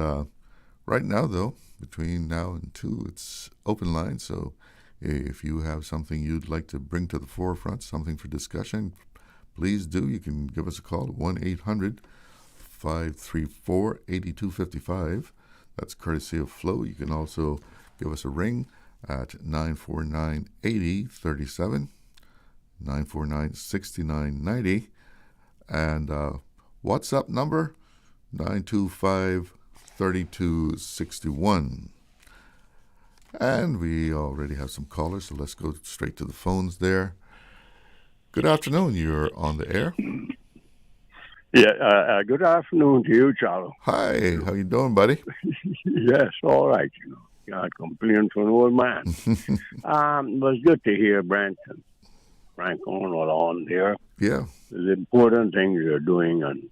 right now, though, between now and 2, it's open line, so if you have something you'd like to bring to the forefront, something for discussion, please do. You can give us a call at 1-800-534-8255. That's courtesy of Flo. You can also give us a ring at 949-8037, 949-6990, and WhatsApp number 925-3261. And we already have some callers, so let's go straight to the phones there. Good afternoon. You're on the air. Yeah, good afternoon to you, Charles. Hi, how you doing, buddy? Yes, all right. Can't complain for an old man. It was good to hear Brent and Frank Cornwall on there. Yeah. The important things they're doing, and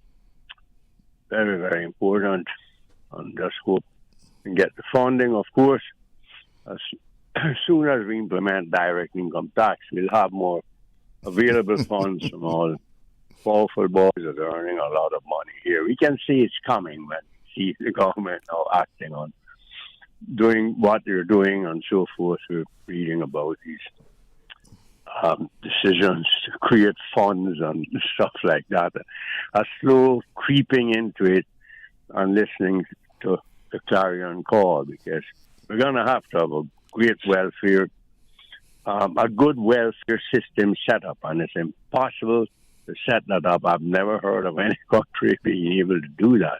very, very important. And just hope and get the funding, of course. As soon as we implement direct income tax, we'll have more available funds from all powerful boys that are earning a lot of money here. We can see it's coming when we see the government now acting on doing what they're doing and so forth. We're reading about these decisions to create funds and stuff like that. A slow creeping into it and listening to the clarion call, because we're going to have a great welfare, a good welfare system set up, and it's impossible to set that up. I've never heard of any country being able to do that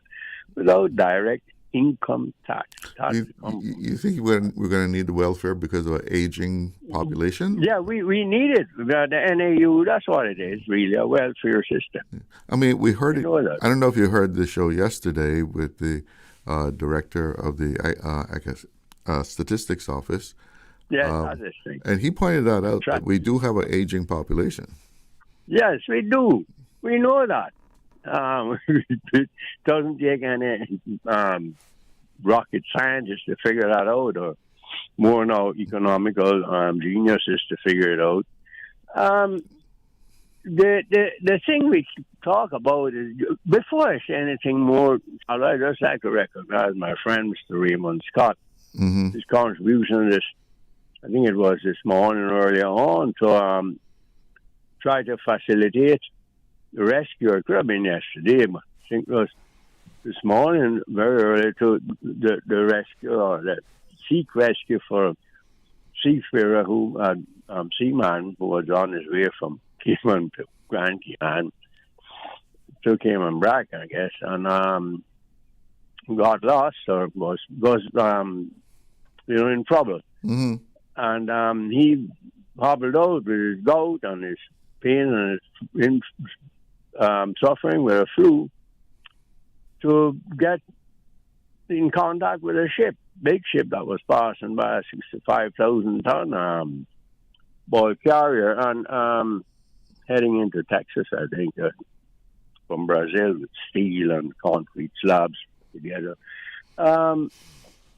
without direct income tax. You think we're going to need the welfare because of an aging population? Yeah, we need it. The NAU, that's what it is, really, a welfare system. I mean, we heard it. That. I don't know if you heard the show yesterday with the director of the, statistics office. Yes, statistics. And he pointed that out, that we do have an aging population. Yes, we do. We know that. It doesn't take any rocket scientists to figure that out, or more now economical geniuses to figure it out. The thing we talk about is, before I say anything more, I'd just like to recognize my friend, Mr. Raymond Scott, his contribution to this, I think it was this morning earlier on, to try to facilitate the rescue. It could have been yesterday, but I think it was this morning, very early, to the rescue, or the seek rescue for a seafarer who had seaman who was on his way from Cayman to Grand Cayman, to Cayman Brack, I guess, and got lost, or was in trouble. Mm-hmm. And he hobbled out with his gout and his pain and his suffering with a flu, to get in contact with a big ship that was passing by, a 65,000-ton bulk carrier, and heading into Texas, I think, from Brazil, with steel and concrete slabs together.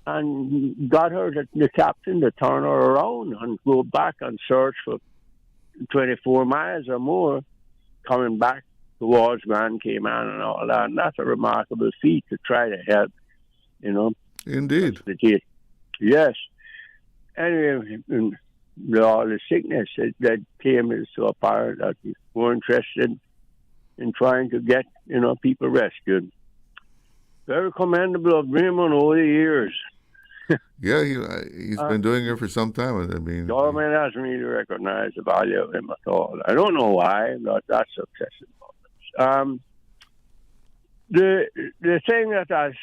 And got the captain to turn her around and go back and search for 24 miles or more, coming back towards Grand Cayman and all that. And that's a remarkable feat to try to help, Indeed. Yes. Anyway, all the sickness that came is so apparent that we were interested in trying to get, people rescued. Very commendable of Raymond over the years. Yeah, he's been doing it for some time. I mean, government hasn't really recognized the value of him at all. I don't know why, but that's successive. The thing that I was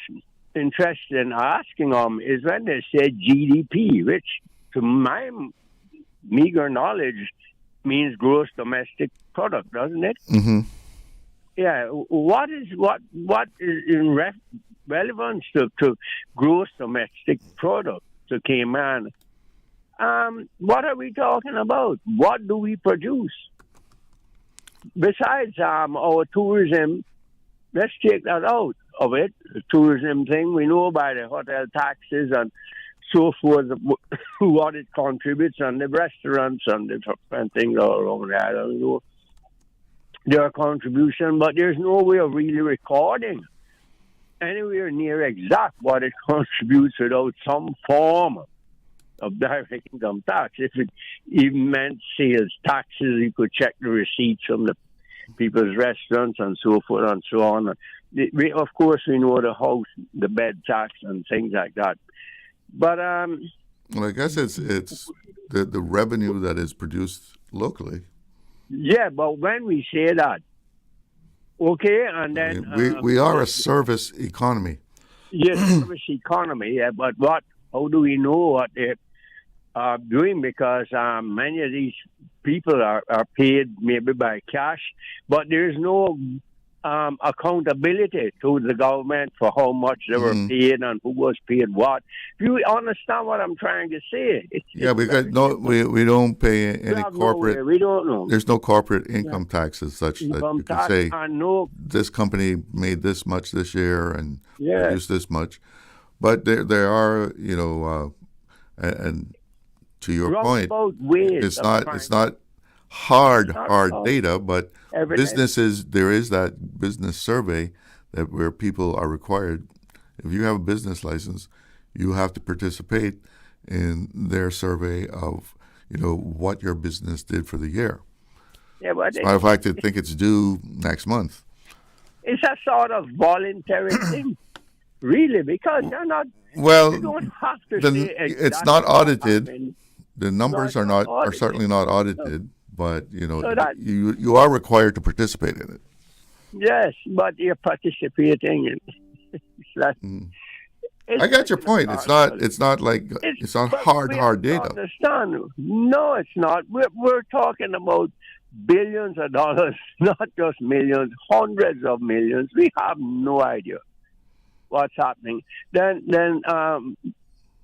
interested in asking them is when they said GDP, which to my meager knowledge means gross domestic product, doesn't it? Mm-hmm. Yeah. What is in relevance to gross domestic product to Cayman? What are we talking about? What do we produce? Besides our tourism, let's take that out of it. The tourism thing, we know by the hotel taxes and so forth what it contributes, and the restaurants and the different things all over there. I don't know their contribution, but there's no way of really recording anywhere near exact what it contributes without some form of direct income tax. If it even meant sales taxes, you could check the receipts from the people's restaurants and so forth and so on. Of course, we know the house, the bed tax and things like that. But well, I guess it's the revenue that is produced locally. Yeah, but when we say that, okay, and then we are a service economy. Yes, service economy. Yeah, but how do we know what they are doing? Because many of these people are paid maybe by cash, but there's no accountability to the government for how much they were paid and who was paid what. Do you understand what I'm trying to say? Because we don't pay any corporate. We don't know. There's no corporate income tax as such that you can say this company made this much this year and produced this much. But there are, and to your point, it's not hard data, but businesses, there is that business survey that where people are required. If you have a business license, you have to participate in their survey of what your business did for the year. Yeah, but as a matter of fact, I think it's due next month. It's a sort of voluntary thing, really, because they're not. Well, you don't have to say it's not audited. The numbers are certainly not audited, but you are required to participate in it. Yes, but you're participating in it. I got your point. It's not hard data. Understand? No, it's not. We're talking about billions of dollars, not just millions, hundreds of millions. We have no idea what's happening. Then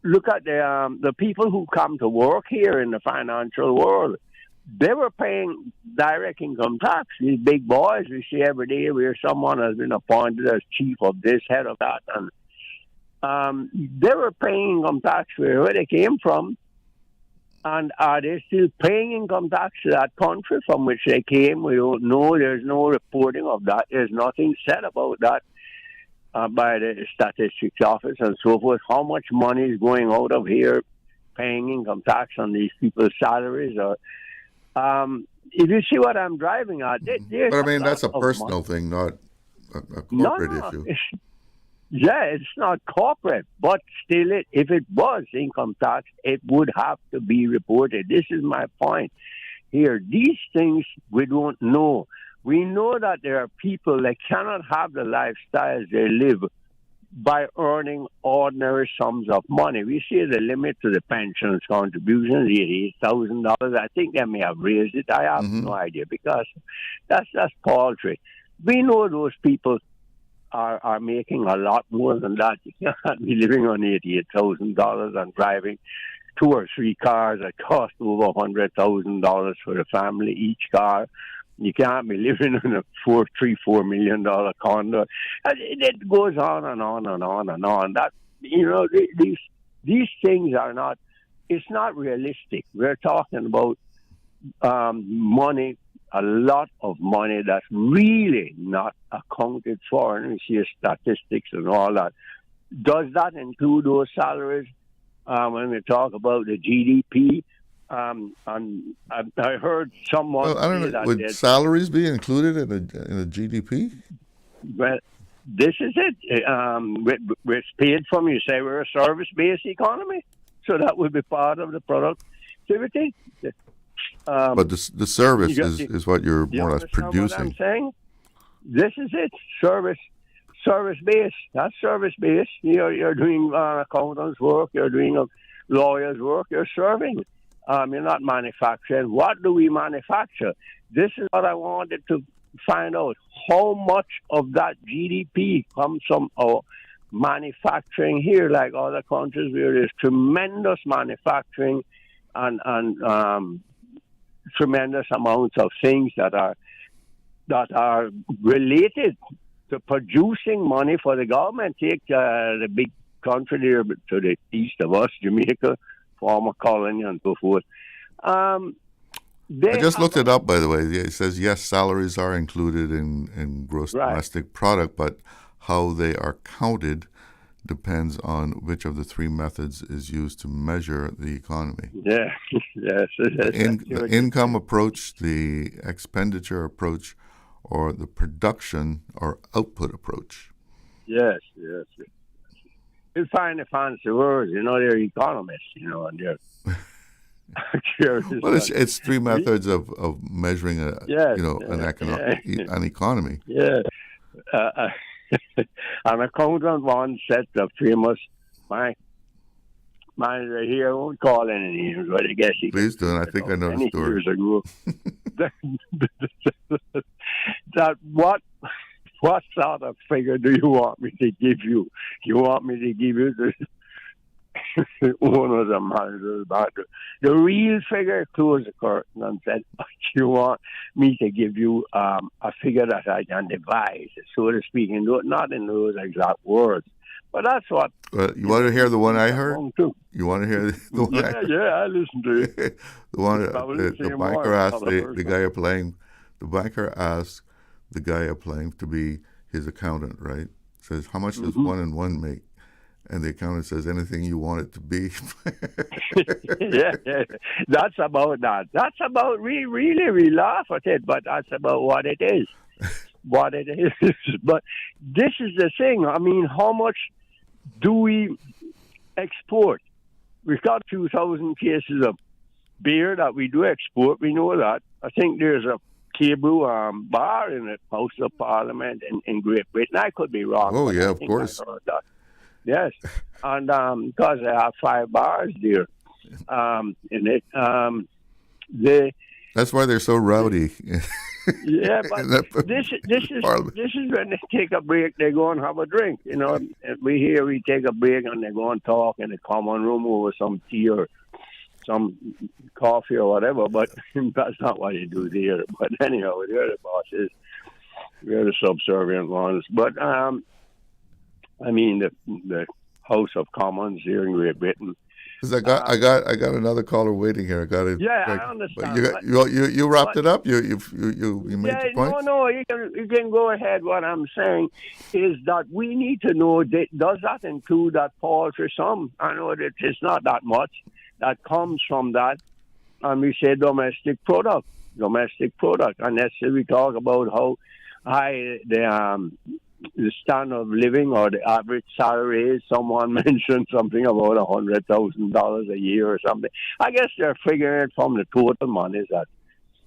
look at the people who come to work here in the financial world. They were paying direct income tax. These big boys we see every day where someone has been appointed as chief of this, head of that, and they were paying income tax where they came from. And are they still paying income tax to that country from which they came? We don't know. There's no reporting of that. There's nothing said about that by the statistics office and so forth. How much money is going out of here paying income tax on these people's salaries? Or if you see what I'm driving at, but I mean that's a personal thing, not a corporate issue. Yeah, it's not corporate, but still, if it was income tax, it would have to be reported. This is my point here. These things we don't know. We know that there are people that cannot have the lifestyles they live by earning ordinary sums of money. We see the limit to the pensions contributions, $88,000. I think they may have raised it. I have no idea because that's paltry. We know those people are making a lot more than that. You can't be living on $88,000 and driving 2 or 3 cars that cost over $100,000 for the family each car. You can't be living in a $4 million condo. It goes on and on and on and on. That these things are not. It's not realistic. We're talking about money. A lot of money that's really not accounted for, and we see statistics and all that. Does that include those salaries when we talk about the GDP? And I heard someone. Well, I don't know. Would salaries be included in a GDP? Well, this is it. It's paid from. You say we're a service-based economy, so that would be part of the productivity. But the service is what you're more or less producing. What I'm saying? This is it. Service-based. That's service-based. You're doing accountant's work. You're doing a lawyer's work. You're serving. You're not manufacturing. What do we manufacture? This is what I wanted to find out. How much of that GDP comes from our manufacturing here, like other countries where there's tremendous manufacturing and tremendous amounts of things that are related to producing money for the government. Take the big country there to the east of us, Jamaica, former colony and so forth. I just looked it up, by the way. It says, yes, salaries are included in gross domestic product, but how they are counted depends on which of the 3 methods is used to measure the economy. Yeah, yes. The income approach, the expenditure approach, or the production or output approach. Yes. You'll find the fancy words, they're economists, and they're... Well, it's 3 methods of measuring an economy. Yeah. An accountant once said the famous, my manager here, I won't call any names, but I guess he Please don't. I think I know the many story. years ago. That what sort of figure do you want me to give you? You want me to give you one of the managers about the real figure? Closed the curtain and said, "You want me to give you a figure that I can devise, so to speak, and not in those exact words." But that's what. You want to hear the one I heard? You want to hear the one? I listened to it. The one the banker asked the guy applying. The banker asked the guy applying to be his accountant. Right? Says, how much does 1 and 1 make? And the accountant says, anything you want it to be. yeah, that's about that. That's about we laugh at it, but that's about what it is. What it is. But this is the thing. I mean, how much do we export? We've got 2,000 cases of beer that we do export. We know that. I think there's a cable bar in the House of Parliament in Great Britain. I could be wrong. Oh, yeah, of course. Yes, and because they have 5 bars there in it. That's why they're so rowdy. Yeah, but this is when they take a break, they go and have a drink. You know, we take a break and they go and talk in the common room over some tea or some coffee or whatever. But that's not what you do there. But anyhow, they're the bosses. We're the subservient ones. But I mean, the House of Commons here in Great Britain. I got another caller waiting here. I got it. Yeah, I understand. You wrapped it up. You made your point. No, you can go ahead. What I'm saying is that we need to know does that include that paltry sum? I know that it's not that much that comes from that, and we say domestic product, and let's say we talk about how high the standard of living or the average salary is. Someone mentioned something about $100,000 a year or something. I guess they're figuring it from the total money that's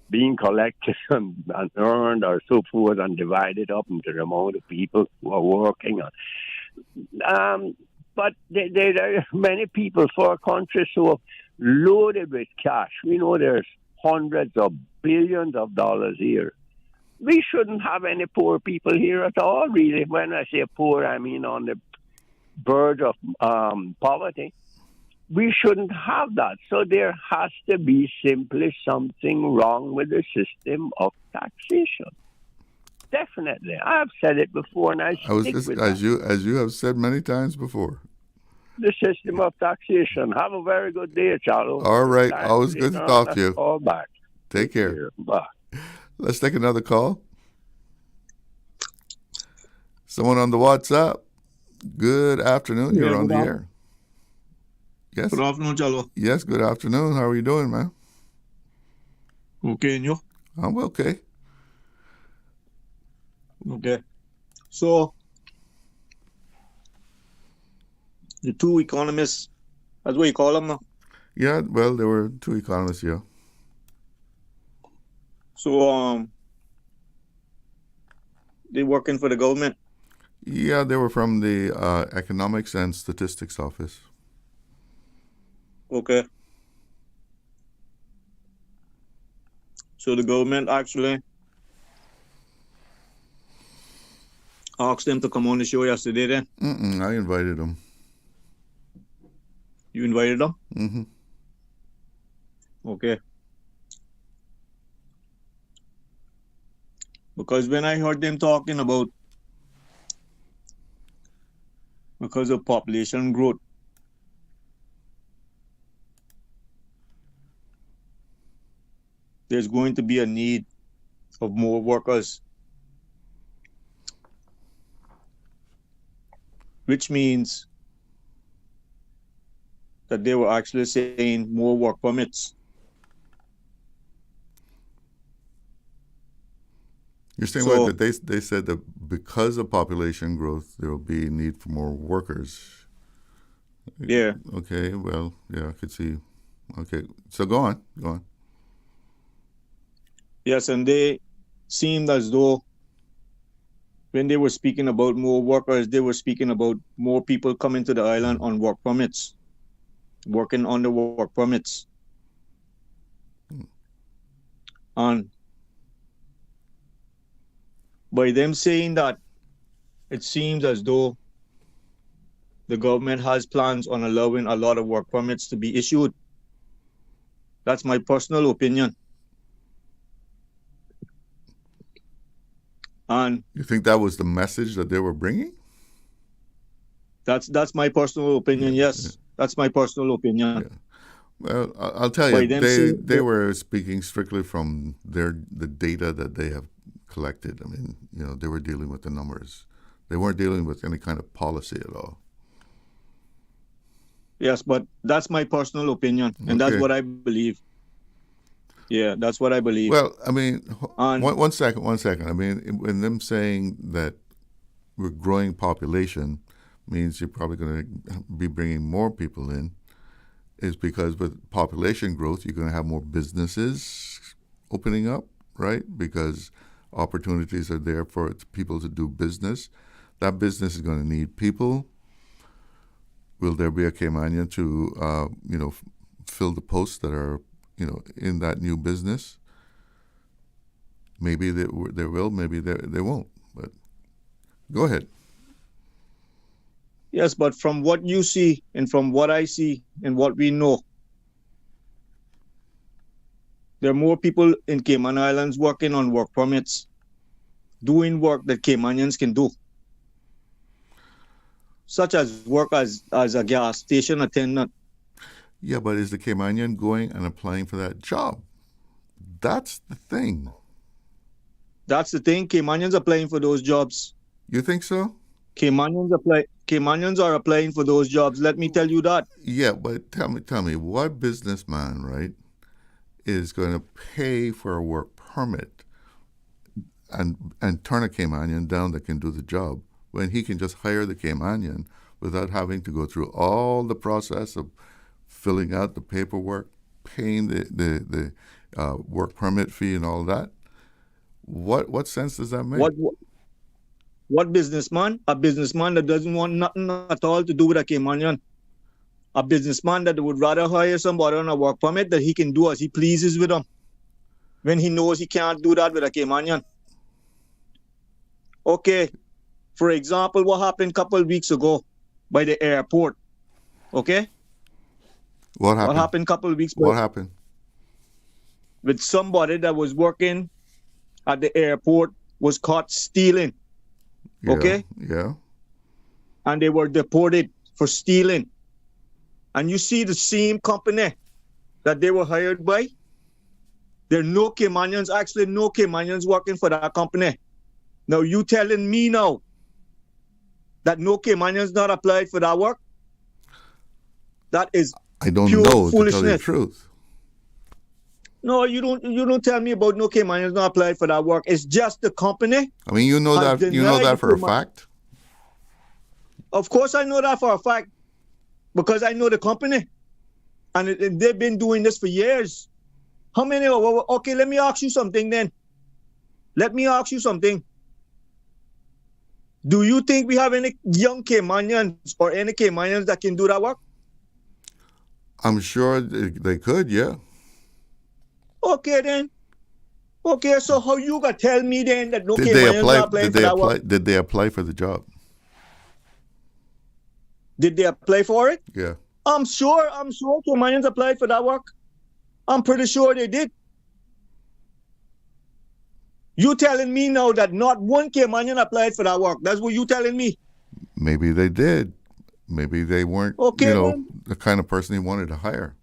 being collected and earned or so forth and divided up into the amount of people who are working. But there are many people for a country so loaded with cash. We know there's hundreds of billions of dollars here. We shouldn't have any poor people here at all, really. When I say poor, I mean on the verge of poverty. We shouldn't have that. So there has to be simply something wrong with the system of taxation. Definitely. I've said it before, and I stick with that. As you have said many times before. The system of taxation. Have a very good day, Charles. All right. Always good to talk to you. All back. Take care. Bye. Let's take another call. Someone on the WhatsApp. Good afternoon. You're on the air. Yes. Good afternoon, Jalo. Yes, good afternoon. How are you doing, man? Okay, and you? I'm okay. Okay. So, the 2 economists, that's what you call them now? Yeah, well, there were 2 economists, yeah. So, they working for the government? Yeah, they were from the Economics and Statistics Office. Okay. So the government actually asked them to come on the show yesterday then? I invited them. You invited them? Mm-hmm. Okay. Because when I heard them talking about because of population growth, there's going to be a need of more workers, which means that they were actually saying more work permits. You're saying what? That they said that because of population growth, there will be a need for more workers. Yeah. Okay. Well, yeah, I could see. Okay. So go on. Yes, and they seemed as though when they were speaking about more workers, they were speaking about more people coming to the island on work permits. working on the work permits. And by them saying that, it seems as though the government has plans on allowing a lot of work permits to be issued. That's my personal opinion. And you think that was the message that they were bringing? That's my personal opinion. Yes, that's my personal opinion. Yeah. Well, I'll tell you, they were speaking strictly from the data that they have collected. I mean, they were dealing with the numbers. They weren't dealing with any kind of policy at all. Yes, but that's my personal opinion, and that's what I believe. Yeah, that's what I believe. Well, I mean, one second. I mean, when them saying that we're growing population means you're probably going to be bringing more people in, is because with population growth, you're going to have more businesses opening up, right? Because opportunities are there for people to do business. That business is going to need people. Will there be a Caymanian to, fill the posts that are, in that new business? Maybe there will, maybe they won't. But go ahead. Yes, but from what you see and from what I see and what we know, there are more people in Cayman Islands working on work permits, doing work that Caymanians can do, such as work as a gas station attendant. Yeah, but is the Caymanian going and applying for that job? That's the thing. That's the thing. Caymanians are applying for those jobs. You think so? Caymanians are applying for those jobs. Let me tell you that. Yeah, but tell me, what businessman, right, is going to pay for a work permit and turn a Caymanian down that can do the job when he can just hire the Caymanian without having to go through all the process of filling out the paperwork, paying the work permit fee and all that? What sense does that make? What businessman? A businessman that doesn't want nothing at all to do with a Caymanian. A businessman that would rather hire somebody on a work permit that he can do as he pleases with them when he knows he can't do that with a Caymanian. Okay, for example, what happened a couple of weeks ago by the airport? Okay? What happened? What happened a couple of weeks ago? What happened? With somebody that was working at the airport was caught stealing. Yeah, okay? Yeah. And they were deported for stealing. And you see the same company that they were hired by, there are no Caymanians working for that company. Now you telling me now that no Caymanians not applied for that work? That is I don't pure know, foolishness. to tell you the truth. No, you don't tell me about no Caymanians not applied for that work. It's just the company. I mean, you know that for a fact? Of course I know that for a fact, because I know the company. And they've been doing this for years. How many? Okay, let me ask you something then. Let me ask you something. Do you think we have any young Caymanians or any Caymanians that can do that work? I'm sure they could, yeah. Okay then. Okay, so how you gonna tell me then that no Caymanians are applying for that work? Did they apply for the job? Did they apply for it? Yeah. I'm sure Caymanians applied for that work. I'm pretty sure they did. You telling me now that not one Caymanian applied for that work? That's what you telling me. Maybe they did. Maybe they weren't, the kind of person he wanted to hire.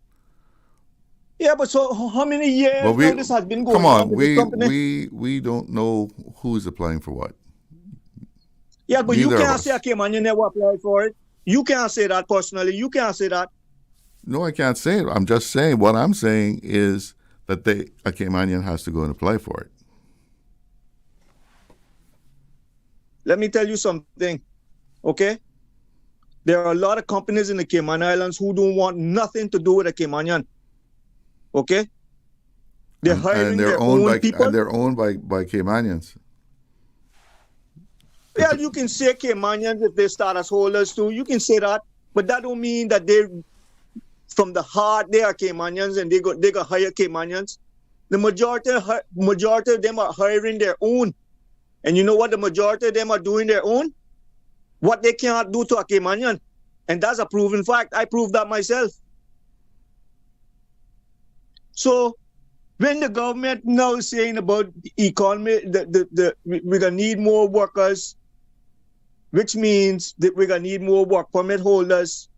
Yeah, but so how many years now this has been going on? Come on, with this company? we don't know who's applying for what. Yeah, but Neither you can't say a Caymanian never applied for it. You can't say that personally. You can't say that. No, I can't say it. I'm just saying, what I'm saying is that a Caymanian has to go and apply for it. Let me tell you something, okay? There are a lot of companies in the Cayman Islands who don't want nothing to do with a Caymanian, okay? They're hiring their own people. And they're owned by Caymanians. Yeah, you can say Caymanians if they status holders too. You can say that, but that don't mean that they from the heart they are Caymanians and they go hire Caymanians. The majority of them are hiring their own. And you know what the majority of them are doing their own? What they cannot do to a Caymanian. And that's a proven fact. I proved that myself. So when the government now is saying about the economy, we're going to need more workers, which means that we're going to need more work permit holders,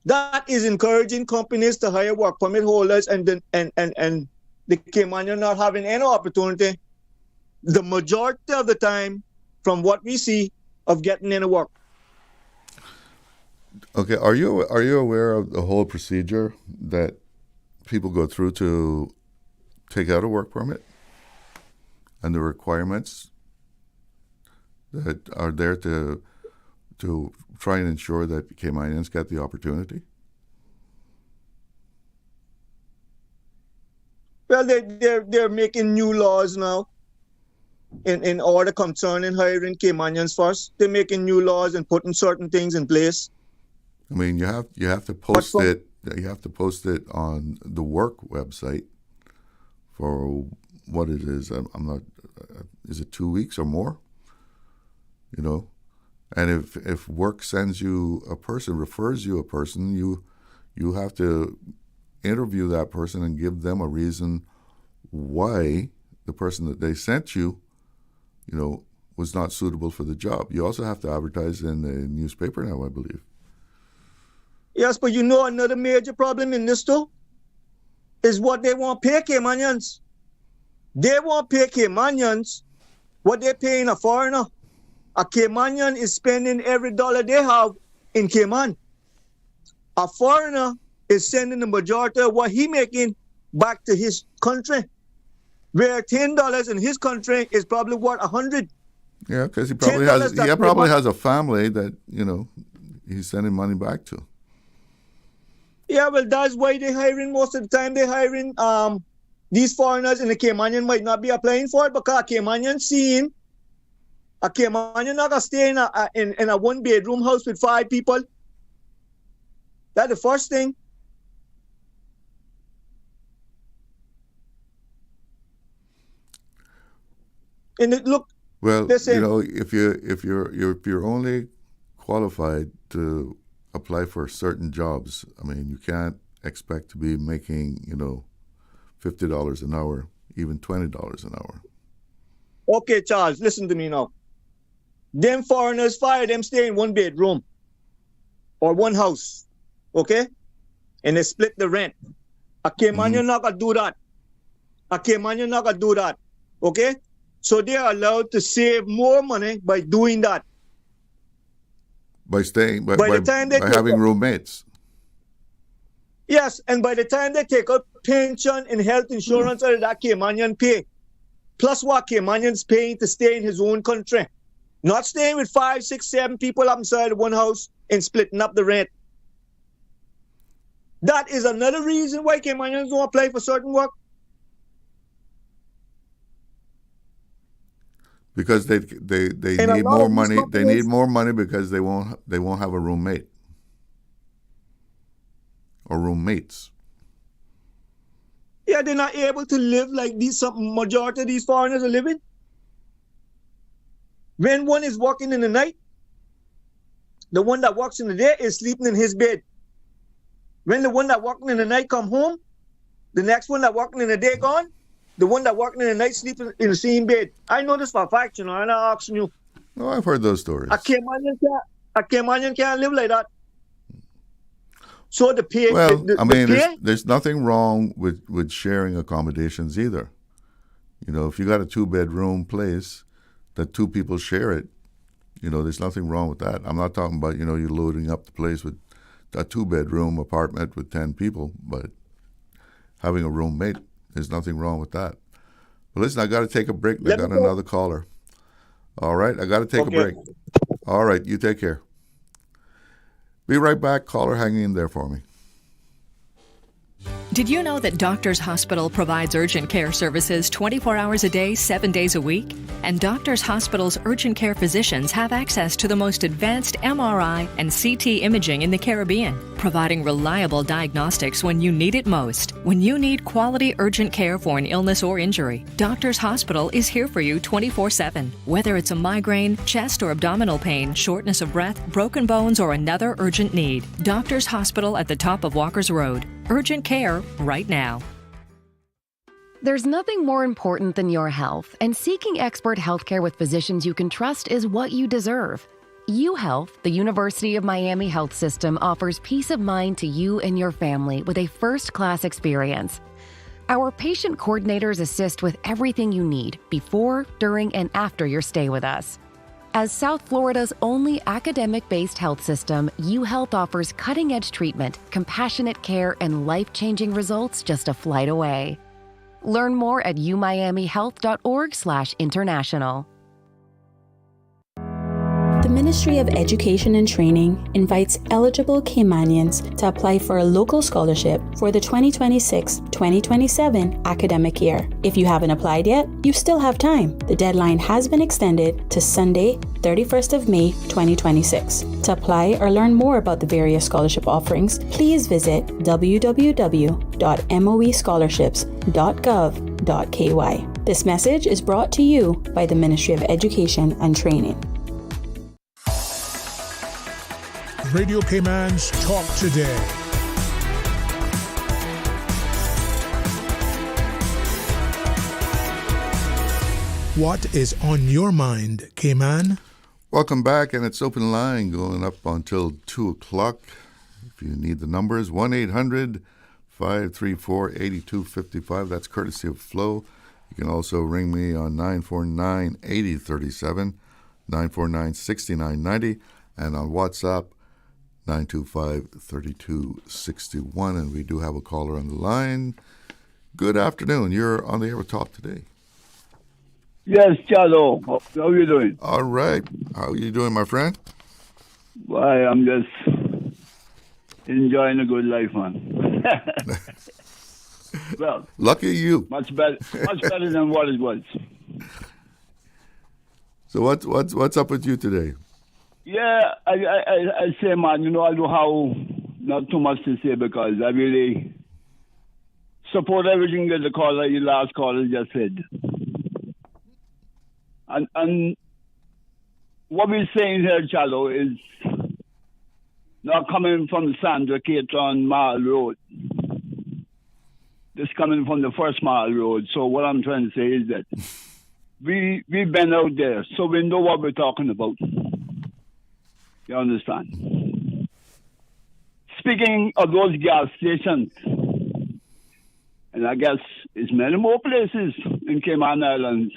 that is encouraging companies to hire work permit holders and the Caymanian not having any opportunity, the majority of the time, from what we see, of getting any work. Okay, are you aware of the whole procedure that people go through to take out a work permit and the requirements that are there to try and ensure that Caymanians get the opportunity? Well, they're making new laws now in order concerning hiring Caymanians first. They're making new laws and putting certain things in place. I mean, you have to post it. You have to post it on the work website for what it is. I'm not. Is it 2 weeks or more? You know, and if work sends you a person, refers you a person, you have to interview that person and give them a reason why the person that they sent you, you know, was not suitable for the job. You also have to advertise in the newspaper now, I believe. Yes, but you know another major problem in this too is what they want to pay Caymanians. They want to pay Caymanians what they're paying a foreigner. A Caymanian is spending every dollar they have in Cayman. A foreigner is sending the majority of what he making back to his country, where $10 in his country is probably worth $100. Yeah, because he probably has a family that, you know, he's sending money back to. Yeah, well, that's why they're hiring most of the time. They're hiring these foreigners, and the Caymanian might not be applying for it because a Caymanian not gonna stay in a one-bedroom house with 5 people. That's the first thing. And look, well, you know, if you're only qualified to apply for certain jobs, I mean, you can't expect to be making, you know, $50 an hour, even $20 an hour. Okay, Charles, listen to me now. Them foreigners, fire them, stay in one bedroom or one house, okay? And they split the rent. A Caymanian not gonna do that. A Caymanian not gonna do that, okay? So they are allowed to save more money by doing that. By having roommates. Yes, and by the time they take out pension and health insurance out of that Caymanian pay, plus what Caymanian's paying to stay in his own country, not staying with 5, 6, 7 people up inside one house and splitting up the rent. That is another reason why Caymanians don't apply for certain work. Because they need more money. They need more money because they won't have a roommate or roommates. Yeah, they're not able to live like majority of these foreigners are living. When one is working in the night, the one that works in the day is sleeping in his bed. When the one that working in the night come home, the next one that working in the day gone, the one that working in the night sleeping in the same bed. I know this for a fact, you know, I'm not asking you. No, I've heard those stories. A Caymanian can't live like that. So the pay... Well, I mean, there's nothing wrong with sharing accommodations either. You know, if you got a 2-bedroom place that 2 people share it, you know, there's nothing wrong with that. I'm not talking about, you know, you loading up the place with a 2-bedroom apartment with 10 people, but having a roommate, there's nothing wrong with that. But listen, I got to take a break. I got another caller. All right, I got to take a break. All right, you take care. Be right back. Caller, hang in there for me. Did you know that Doctors Hospital provides urgent care services 24 hours a day, 7 days a week? And Doctors Hospital's urgent care physicians have access to the most advanced MRI and CT imaging in the Caribbean, providing reliable diagnostics when you need it most. When you need quality urgent care for an illness or injury, Doctors Hospital is here for you 24/7. Whether it's a migraine, chest or abdominal pain, shortness of breath, broken bones, or another urgent need, Doctors Hospital at the top of Walker's Road. Urgent care right now. There's nothing more important than your health, and seeking expert healthcare with physicians you can trust is what you deserve. UHealth, the University of Miami Health System, offers peace of mind to you and your family with a first-class experience. Our patient coordinators assist with everything you need before, during, and after your stay with us. As South Florida's only academic-based health system, UHealth offers cutting-edge treatment, compassionate care, and life-changing results just a flight away. Learn more at umiamihealth.org/international. The Ministry of Education and Training invites eligible Caymanians to apply for a local scholarship for the 2026-2027 academic year. If you haven't applied yet, you still have time. The deadline has been extended to Sunday, 31st of May, 2026. To apply or learn more about the various scholarship offerings, please visit www.moescholarships.gov.ky. This message is brought to you by the Ministry of Education and Training. Radio Cayman's Talk Today. What is on your mind, Cayman? Welcome back, and it's open line going up until 2 o'clock. If you need the numbers, 1-800-534-8255. That's courtesy of Flo. You can also ring me on 949-8037, 949-6990, and on WhatsApp, 925-3261. And we do have a caller on the line. Good afternoon. You're on the air with Talk Today. Yes, Chalo. How are you doing? All right. How are you doing, my friend? Why, I'm just enjoying a good life, man. Well, lucky you. Much better than what it was. So what's up with you today? Yeah, I say, man, I don't have not too much to say because I really support everything that the last caller just said. And what we're saying here, Chalo, is not coming from Sandra Caton Mile Road. This coming from the first Mile Road. So what I'm trying to say is that we've been out there, so we know what we're talking about. You understand? Speaking of those gas stations, and I guess it's many more places in Cayman Islands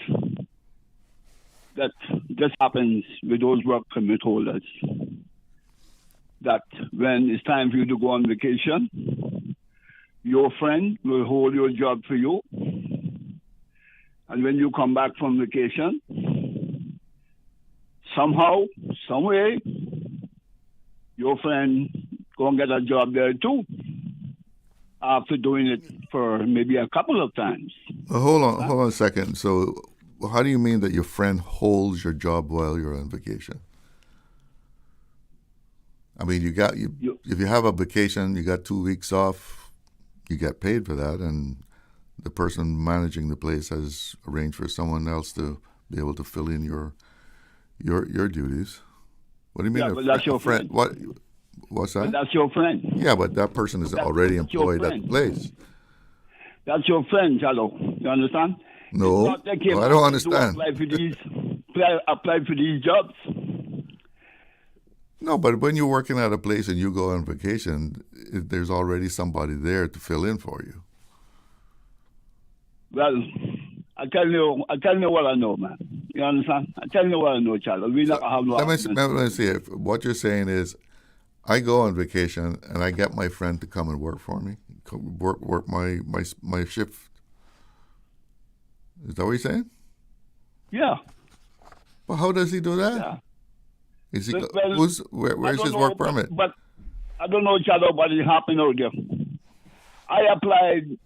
that this happens with those work permit holders. That when it's time for you to go on vacation, your friend will hold your job for you. And when you come back from vacation, somehow, some way, your friend go and get a job there too, after doing it for maybe a couple of times. Hold on a second. So how do you mean that your friend holds your job while you're on vacation? I mean, if you have a vacation, you got 2 weeks off, you get paid for that, and the person managing the place has arranged for someone else to be able to fill in your duties. What do you mean? Yeah, but that's your friend. What's that? But that's your friend. Yeah, but that person is already employed at the place. That's your friend, Chalo. You understand? No, I don't understand. Apply for these jobs. No, but when you're working at a place and you go on vacation, there's already somebody there to fill in for you. Well, I tell you what I know, man. You understand? I tell you what I know, Charlie. We not have no. Let me see. If what you're saying is, I go on vacation and I get my friend to come and work for me, work my shift. Is that what you're saying? Yeah. Well, how does he do that? Yeah. Is he? Where's his work permit? But I don't know, Chalo, what is happening out there. I applied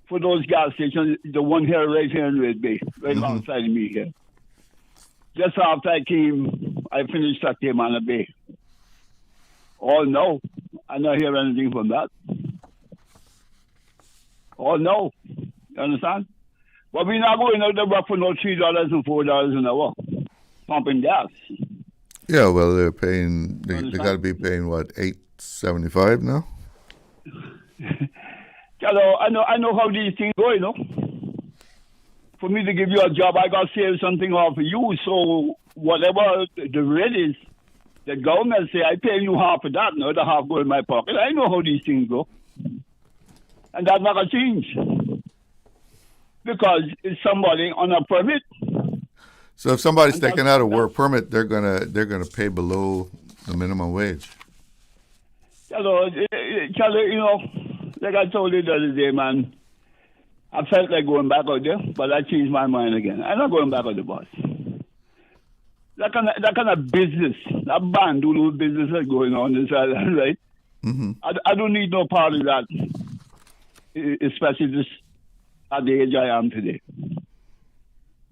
for those gas stations, the one here right here in Red Bay, right alongside me here. Just after I finished at Cayman Bay. Oh no, I don't hear anything from that. Oh no, you understand? But we're not going out to work for no $3 and $4 an hour, pumping gas. Yeah, well, they're paying. They got to be paying what, $8.75 now. Hello, I know how these things go, you know. For me to give you a job, I got to save something off of you. So whatever the rate is, the government say, I pay you half of that, another half go in my pocket. I know how these things go. And that's not going to change. Because it's somebody on a permit. So if somebody's taking out a work permit, they're gonna pay below the minimum wage. Hello, you know, like I told you the other day, man, I felt like going back out there, but I changed my mind again. I'm not going back on the bus. That kind of business, that bandulu business that's going on in this island, right? Mm-hmm. I don't need no part of that, especially this at the age I am today.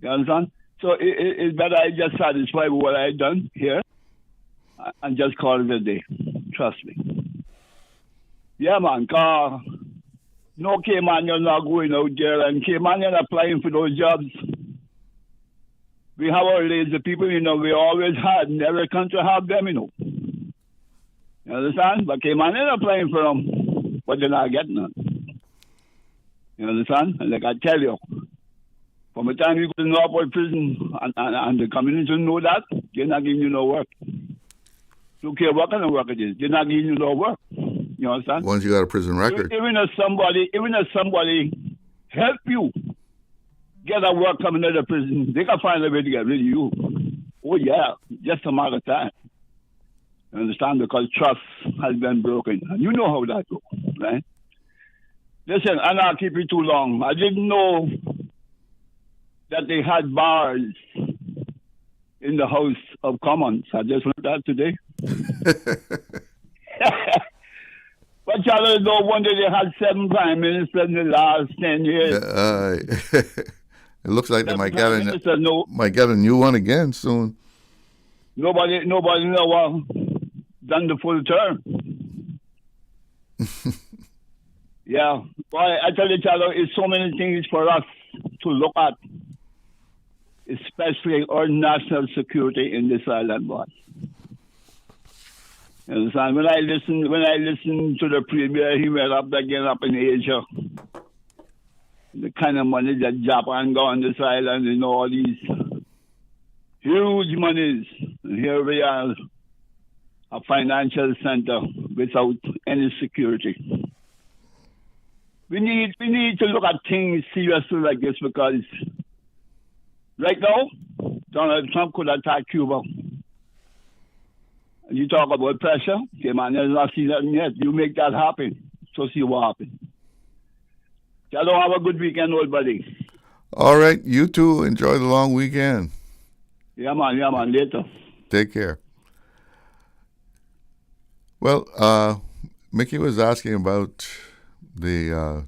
You understand? So it's better I just satisfy with what I've done here and just call it a day. Trust me. Yeah, man, no Caymanian not going out there, and Caymanian applying for those jobs. We have our lazy people, you know, we always had, in every country have them, you know. You understand? But Caymanian applying for them, but they're not getting them. You understand? And like I tell you, from the time you go to Northport prison and the community know that, they're not giving you no work. Don't care what kind of work it is, they're not giving you no work. You understand? Once you got a prison record. Even if somebody help you get a work coming out of prison, they can find a way to get rid of you. Oh yeah, just a matter of time. You understand? Because trust has been broken. And you know how that goes, right? Listen, I'm not keep it too long. I didn't know that they had bars in the House of Commons. I just learned that today. But y'all no wonder they had 7 prime ministers in the last 10 years. It looks like they might get a new one again soon. Nobody know done the full term. Yeah, well, I tell you, Charlo, it's so many things for us to look at, especially our national security in this island, boy. You understand? When I listen to the premier, he went up again up in Asia. The kind of money that Japan got on this island, you know, all these huge monies. And here we are, a financial center without any security. We need to look at things seriously like this, because right now, Donald Trump could attack Cuba. You talk about pressure, okay, man, there's not seen nothing yet. You make that happen, so see what happens. Hello, have a good weekend, old buddy. All right, you too. Enjoy the long weekend. Yeah, man, later. Take care. Well, Mickey was asking about the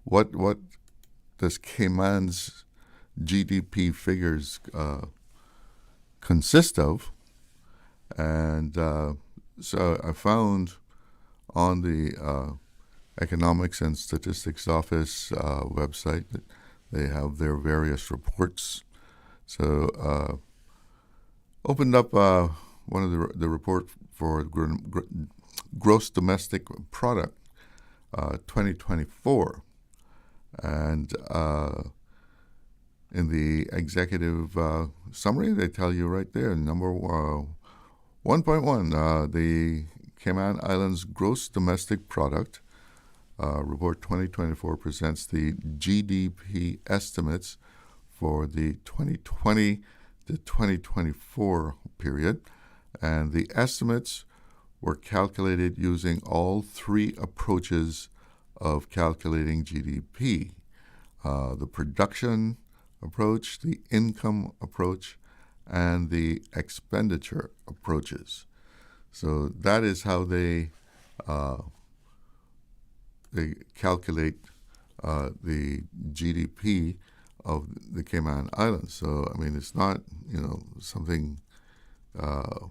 what does Cayman's GDP figures consist of, and so I found on the Economics and Statistics Office website that they have their various reports. So opened up one of the report for gross domestic product 2024, and in the executive summary they tell you right there, number 1.1, the Cayman Islands gross domestic product report 2024 presents the GDP estimates for the 2020 to 2024 period, and the estimates were calculated using all 3 approaches of calculating GDP, the production approach, the income approach, and the expenditure approaches. So that is how they they calculate the GDP of the Cayman Islands. So I mean, it's not something that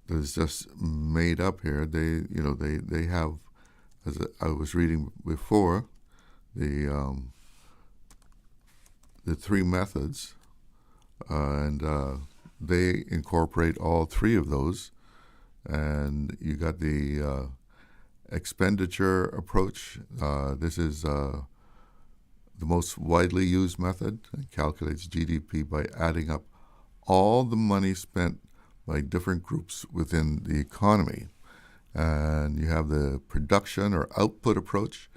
is just made up here. They have, as I was reading before, the three methods, and they incorporate all three of those. And you got the expenditure approach. This is the most widely used method. It calculates GDP by adding up all the money spent by different groups within the economy. And you have the production or output approach.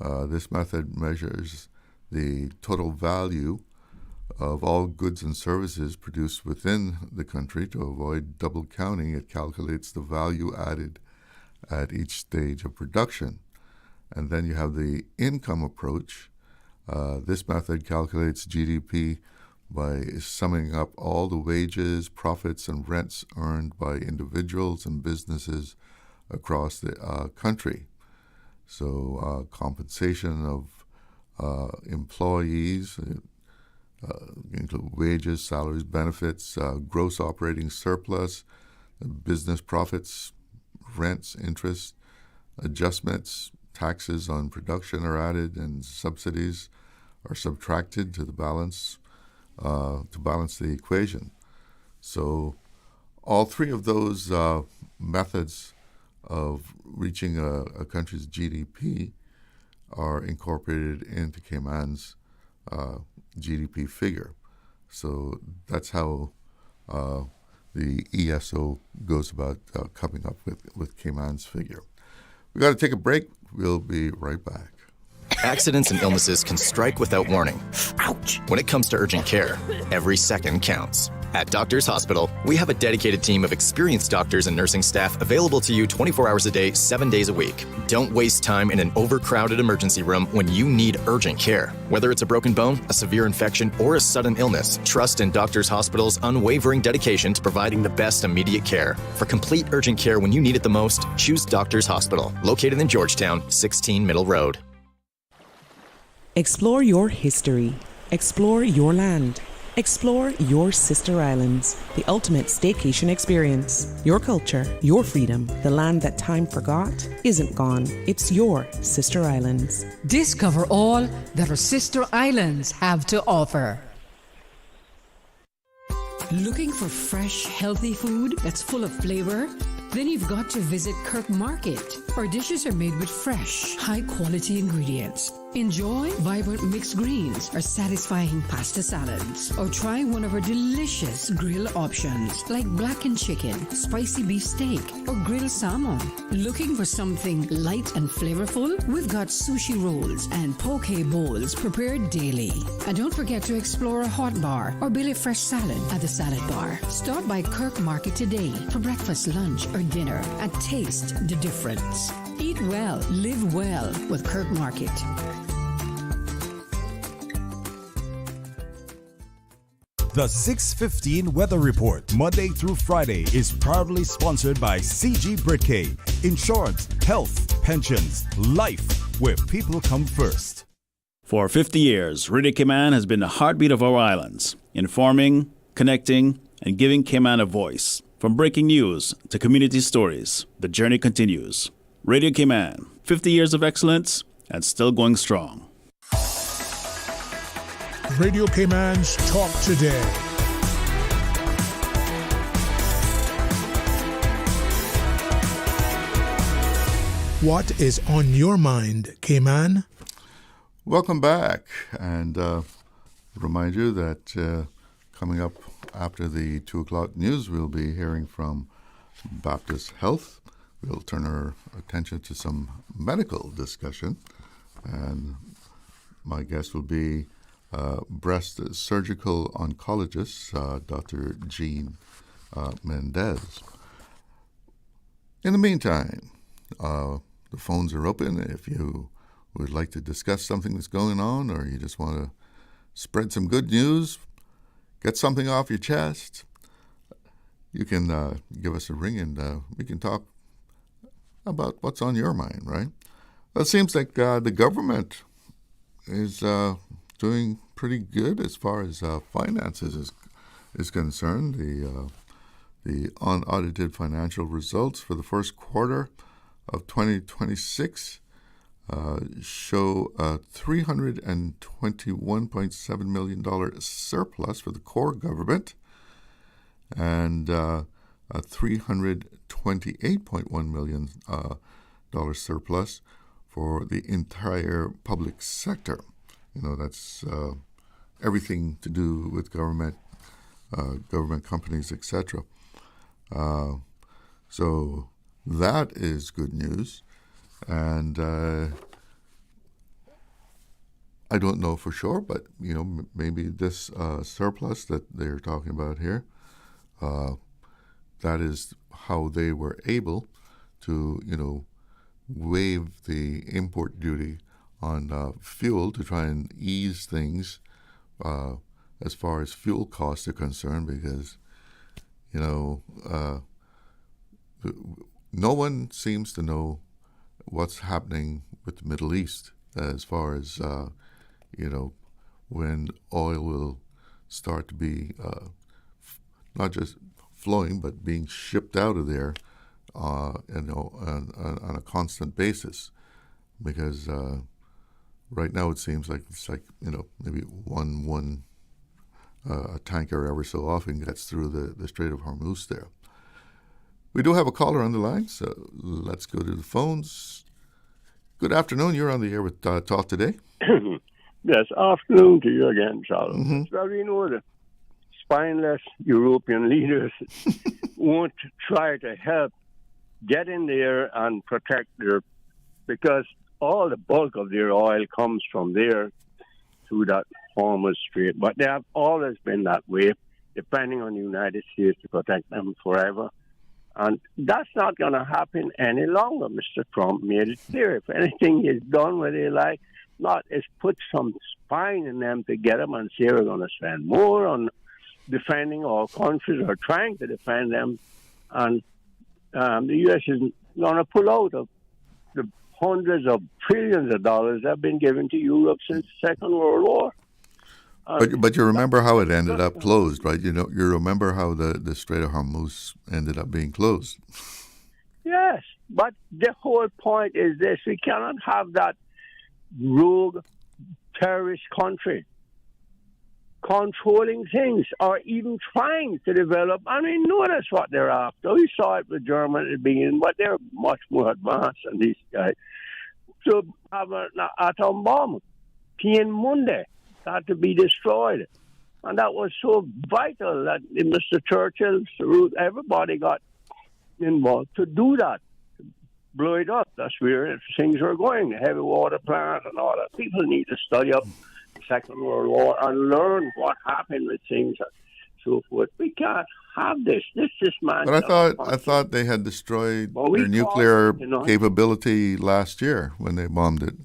This method measures the total value of all goods and services produced within the country. To avoid double counting, it calculates the value added at each stage of production. And then you have the income approach. This method calculates GDP by summing up all the wages, profits, and rents earned by individuals and businesses across the country. So compensation of employees, include wages, salaries, benefits, gross operating surplus, business profits, rents, interest, adjustments, taxes on production are added, and subsidies are subtracted to balance the equation. So all three of those methods of reaching a country's GDP are incorporated into Cayman's GDP figure. So that's how the ESO goes about coming up with Cayman's figure. We got to take a break. We'll be right back. Accidents and illnesses can strike without warning. Ouch! When it comes to urgent care, every second counts. At Doctors Hospital, we have a dedicated team of experienced doctors and nursing staff available to you 24 hours a day, 7 days a week. Don't waste time in an overcrowded emergency room when you need urgent care. Whether it's a broken bone, a severe infection, or a sudden illness, trust in Doctors Hospital's unwavering dedication to providing the best immediate care. For complete urgent care when you need it the most, choose Doctors Hospital, located in Georgetown, 16 Middle Road. Explore your history. Explore your land. Explore your sister islands, the ultimate staycation experience. Your culture, your freedom, the land that time forgot isn't gone. It's your sister islands. Discover all that our sister islands have to offer. Looking for fresh, healthy food that's full of flavor? Then you've got to visit Kirk Market. Our dishes are made with fresh, high-quality ingredients. Enjoy vibrant mixed greens or satisfying pasta salads. Or try one of our delicious grill options like blackened chicken, spicy beef steak, or grilled salmon. Looking for something light and flavorful? We've got sushi rolls and poke bowls prepared daily. And don't forget to explore a hot bar or Billy Fresh salad at the salad bar. Stop by Kirk Market today for breakfast, lunch, or dinner and taste the difference. Eat well, live well with Kirk Market. The 6:15 Weather Report, Monday through Friday, is proudly sponsored by CG Britcay. Insurance, health, pensions, life, where people come first. For 50 years, Radio Cayman has been the heartbeat of our islands, informing, connecting, and giving Cayman a voice. From breaking news to community stories, the journey continues. Radio Cayman, 50 years of excellence and still going strong. Radio Cayman's Talk Today. What is on your mind, Cayman? Welcome back, and remind you that coming up after the 2 o'clock news, we'll be hearing from Baptist Health. We'll turn our attention to some medical discussion, and my guest will be breast surgical oncologist, Dr. Jean Mendez. In the meantime, the phones are open. If you would like to discuss something that's going on, or you just want to spread some good news, get something off your chest, you can give us a ring and we can talk about what's on your mind, right? Well, it seems like the government is doing pretty good as far as finances is concerned. The unaudited financial results for the first quarter of 2026 show a $321.7 million surplus for the core government and a $328.1 million surplus for the entire public sector. That's everything to do with government companies, etc. So that is good news. And I don't know for sure, but maybe this surplus that they're talking about here, that is how they were able to waive the import duty on fuel to try and ease things as far as fuel costs are concerned, because no one seems to know what's happening with the Middle East as far as when oil will start to be not just flowing but being shipped out of there on a constant basis, because right now it seems like it's like maybe one a tanker ever so often gets through the Strait of Hormuz there. We do have a caller on the line, so let's go to the phones. Good afternoon. You're on the air with Talk Today. Yes, afternoon to you again, Charles. Mm-hmm. Well, the spineless European leaders won't try to help get in there and protect because all the bulk of their oil comes from there through that Hormuz Strait. But they have always been that way, depending on the United States to protect them forever. And that's not going to happen any longer. Mr. Trump made it clear. If anything is done where they like, not is put some spine in them to get them and say we're going to spend more on defending our countries or trying to defend them. And the U.S. is going to pull out of the hundreds of trillions of dollars that have been given to Europe since the Second World War. But you remember how it ended up closed, right? You remember how the Strait of Hormuz ended up being closed. Yes, but the whole point is this: we cannot have that rogue terrorist country controlling things or even trying to develop. I mean, notice what they're after. We saw it with Germany at the beginning, but they're much more advanced than these guys. So have an atom bomb, Monday. Had to be destroyed. And that was so vital that Mr. Churchill's route, everybody got involved to do that, to blow it up. That's where things are going, the heavy water plant and all that. People need to study up the Second World War and learn what happened with things and so forth. We can't have this. This is man. But I thought they had destroyed their nuclear capability last year when they bombed it.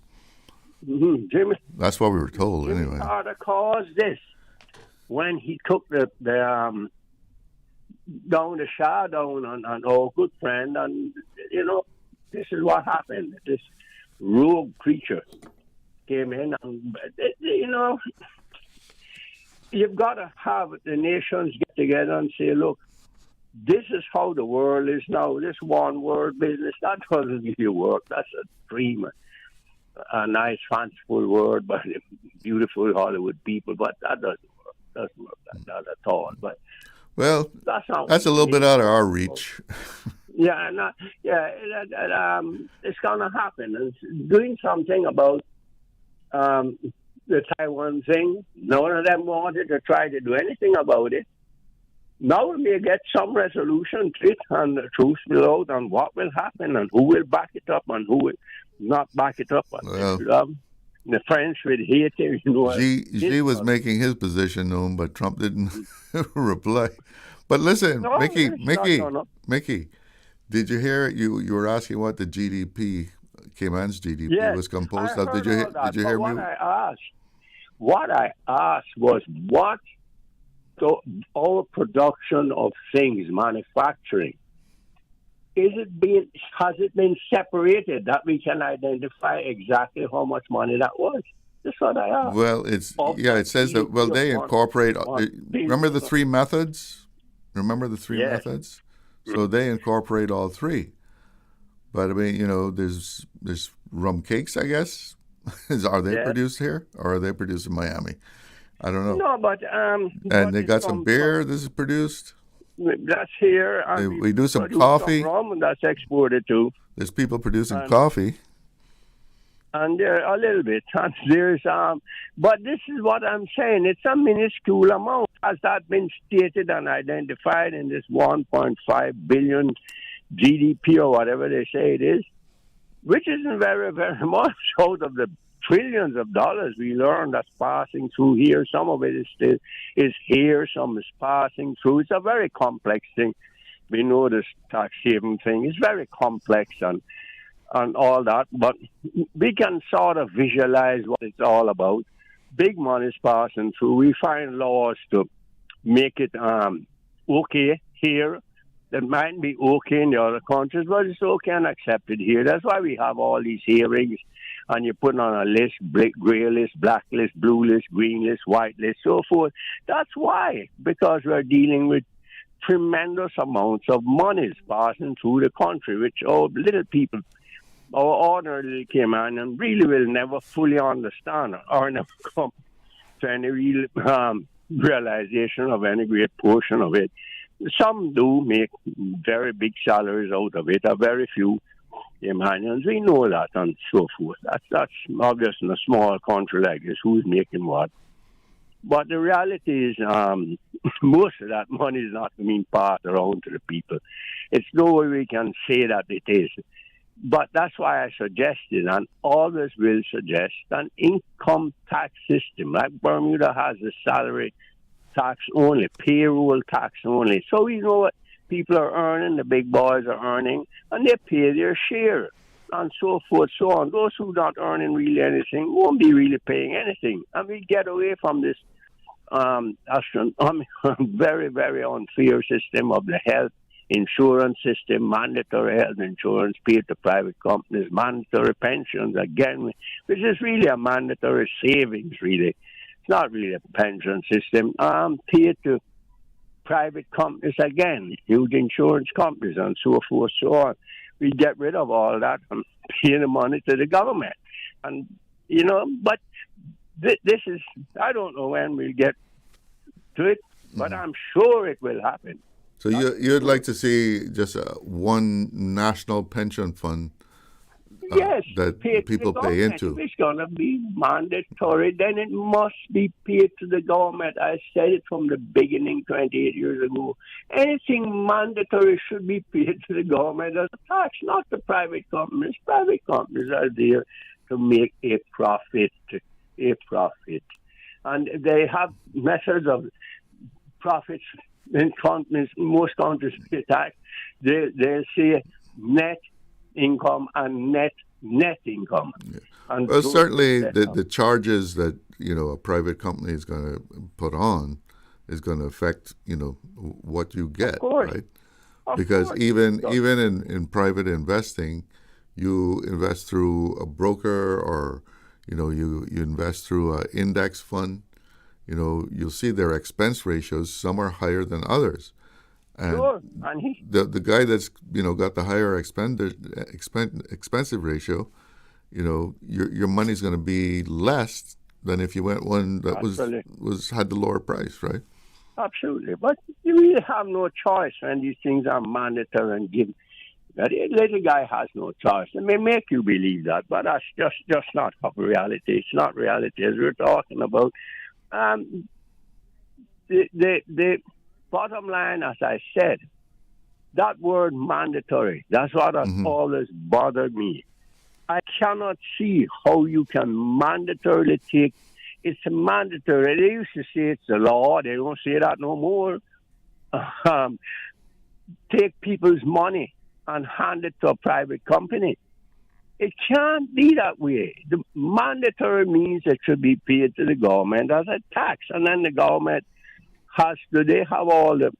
Mm-hmm. Jimmy, that's what we were told, anyway. Carter caused this when he took the down the Shah down on our good friend, and this is what happened. This rogue creature came in, and you've got to have the nations get together and say, look, this is how the world is now. This one world business, that doesn't really work. That's a dream. A nice, fanciful word by beautiful Hollywood people, but that doesn't work. Not at all. But that's a little bit out of our reach. It's gonna happen. It's doing something about the Taiwan thing. None of them wanted to try to do anything about it. Now we may get some resolution to it, and the truth will out on what will happen and who will back it up and who will not back it up. The French would hate him. Xi was making his position known, but Trump didn't reply. But listen, Mickey, did you hear? You were asking what the GDP, Cayman's GDP, was composed of. Did you hear me? What I asked was what our production of things, manufacturing, has it been separated that we can identify exactly how much money that was? That's what I asked. Well, it says that, well, they incorporate, remember the three methods? Remember the three methods? So they incorporate all three. But I mean, there's rum cakes, I guess. Are they produced here or are they produced in Miami? I don't know. No, but and they got some beer. This is produced. That's here. We do some coffee. Some rum, and that's exported too. There's people producing coffee. And there a little bit. And there's but this is what I'm saying. It's a minuscule amount. Has that been stated and identified in this 1.5 billion GDP or whatever they say it is, which isn't very, very much out of the trillions of dollars we learn that's passing through here. Some of it is here, some is passing through. It's a very complex thing. We know this tax haven thing is very complex and all that, but we can sort of visualize what it's all about. Big money is passing through. We find laws to make it okay here. That might be okay in the other countries, but it's okay and accepted here. That's why we have all these hearings, and you're putting on a list, gray list, black list, blue list, green list, white list, so forth. That's why, because we're dealing with tremendous amounts of monies passing through the country, which our little people, our ordinary little Cayman, and really will never fully understand or never come to any real realization of any great portion of it. Some do make very big salaries out of it, a very few Caymanians. We know that and so forth. That's obvious in a small country like this, who's making what. But the reality is most of that money is not being passed around to the people. It's no way we can say that it is. But that's why I suggested, and always will suggest, an income tax system. Like Bermuda has a salary tax only, payroll tax only. So we know what people are earning, the big boys are earning, and they pay their share, and so forth, so on. Those who are not earning really anything won't be really paying anything. And we get away from this very, very unfair system of the health insurance system, mandatory health insurance paid to private companies, mandatory pensions, again, which is really a mandatory savings, really. It's not really a pension system. Paid to private companies, again, huge insurance companies, and so forth, so on. We get rid of all that and pay the money to the government. And, but this is, I don't know when we'll get to it, but I'm sure it will happen. So you'd like to see just one national pension fund that people pay into? If it's going to be mandatory, then it must be paid to the government. I said it from the beginning 28 years ago. Anything mandatory should be paid to the government as a tax, not the private companies. Private companies are there to make a profit. And they have methods of profits in companies. Most countries pay tax. They say net income and net income. Yeah. And well, certainly the charges that a private company is going to put on is going to affect what you get, right? Because even in private investing, you invest through a broker or you invest through an index fund. You'll see their expense ratios. Some are higher than others. And the guy that's got the higher expensive ratio, your money's going to be less than if you went one that had the lower price, right? Absolutely, but you really have no choice when these things are mandatory and given. That little guy has no choice. It may make you believe that, but that's just not reality. It's not reality as we're talking about. The bottom line, as I said, that word mandatory, that's what has always bothered me. I cannot see how you can mandatorily take, it's mandatory. They used to say it's the law. They don't say that no more. Take people's money and hand it to a private company. It can't be that way. The mandatory means it should be paid to the government as a tax, and then the government they have all the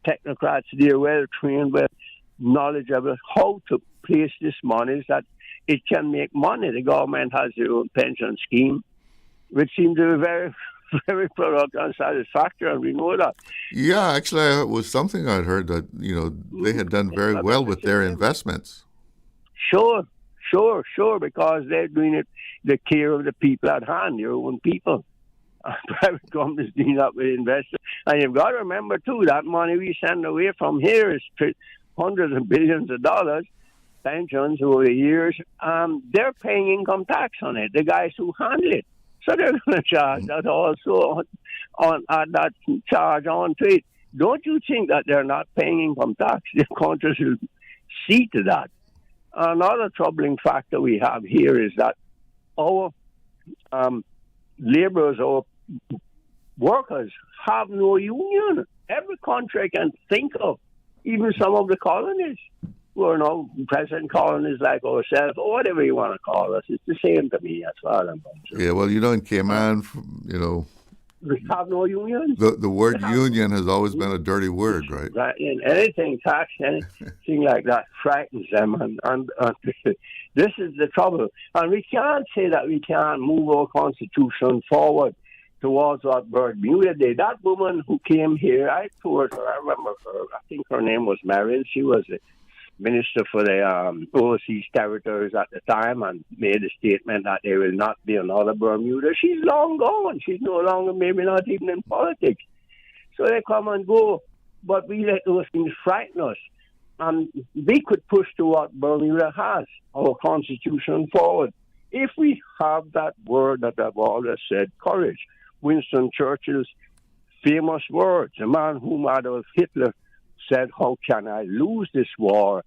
technocrats there, well trained, well knowledgeable how to place this money that it can make money. The government has their own pension scheme, which seems to be very, very productive and satisfactory, and we know that. Yeah, actually, it was something I'd heard that, they had done very well with their investments. Sure, because they're doing it, the care of the people at hand, your own people. Private companies doing that with investors. And you've got to remember, too, that money we send away from here is hundreds of billions of dollars, pensions over the years. They're paying income tax on it, the guys who handle it. So they're going to charge that also on that charge on to it. Don't you think that they're not paying income tax? The countries will see to that. Another troubling factor we have here is that our laborers or workers have no union. Every country I can think of, even some of the colonies, who are now present colonies like ourselves, or whatever you want to call us, it's the same to me as far as I'm concerned. Yeah, well, in Cayman, we have no unions. The word union has always been a dirty word, right? Right. And anything tax, anything like that frightens them. And this is the trouble. And we can't say that we can't move our constitution forward towards what Bermuda did. That woman who came here, I remember her, I think her name was Marion. She was the minister for the overseas territories at the time and made a statement that there will not be another Bermuda. She's long gone. She's no longer, maybe not even in politics. So they come and go. But we let those things frighten us. And we could push to what Bermuda has, our constitution forward. If we have that word that I've always said, courage. Winston Churchill's famous words, a man whom Adolf Hitler said, "How can I lose this war?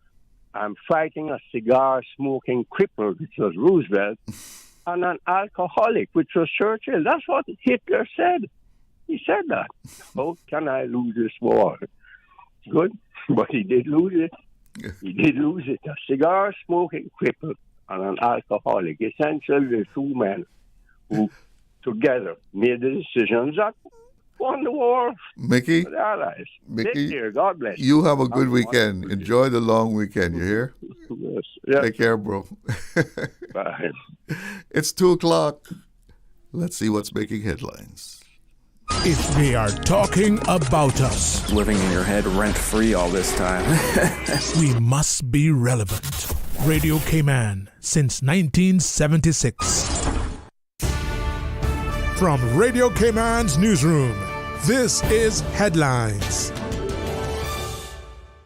I'm fighting a cigar-smoking cripple," which was Roosevelt, and an alcoholic, which was Churchill. That's what Hitler said. He said that. How can I lose this war? Good, but he did lose it. He did lose it. A cigar-smoking cripple and an alcoholic. Essentially, the two men who together made the decisions that won the war. Mickey, for the Allies. Take care. God bless. You have a good weekend. Enjoy the long weekend. You hear? Yes. Yeah. Take care, bro. Bye. It's 2:00. Let's see what's making headlines. If they are talking about us, living in your head rent-free all this time, we must be relevant. Radio Cayman since 1976. From Radio Cayman's newsroom, this is Headlines.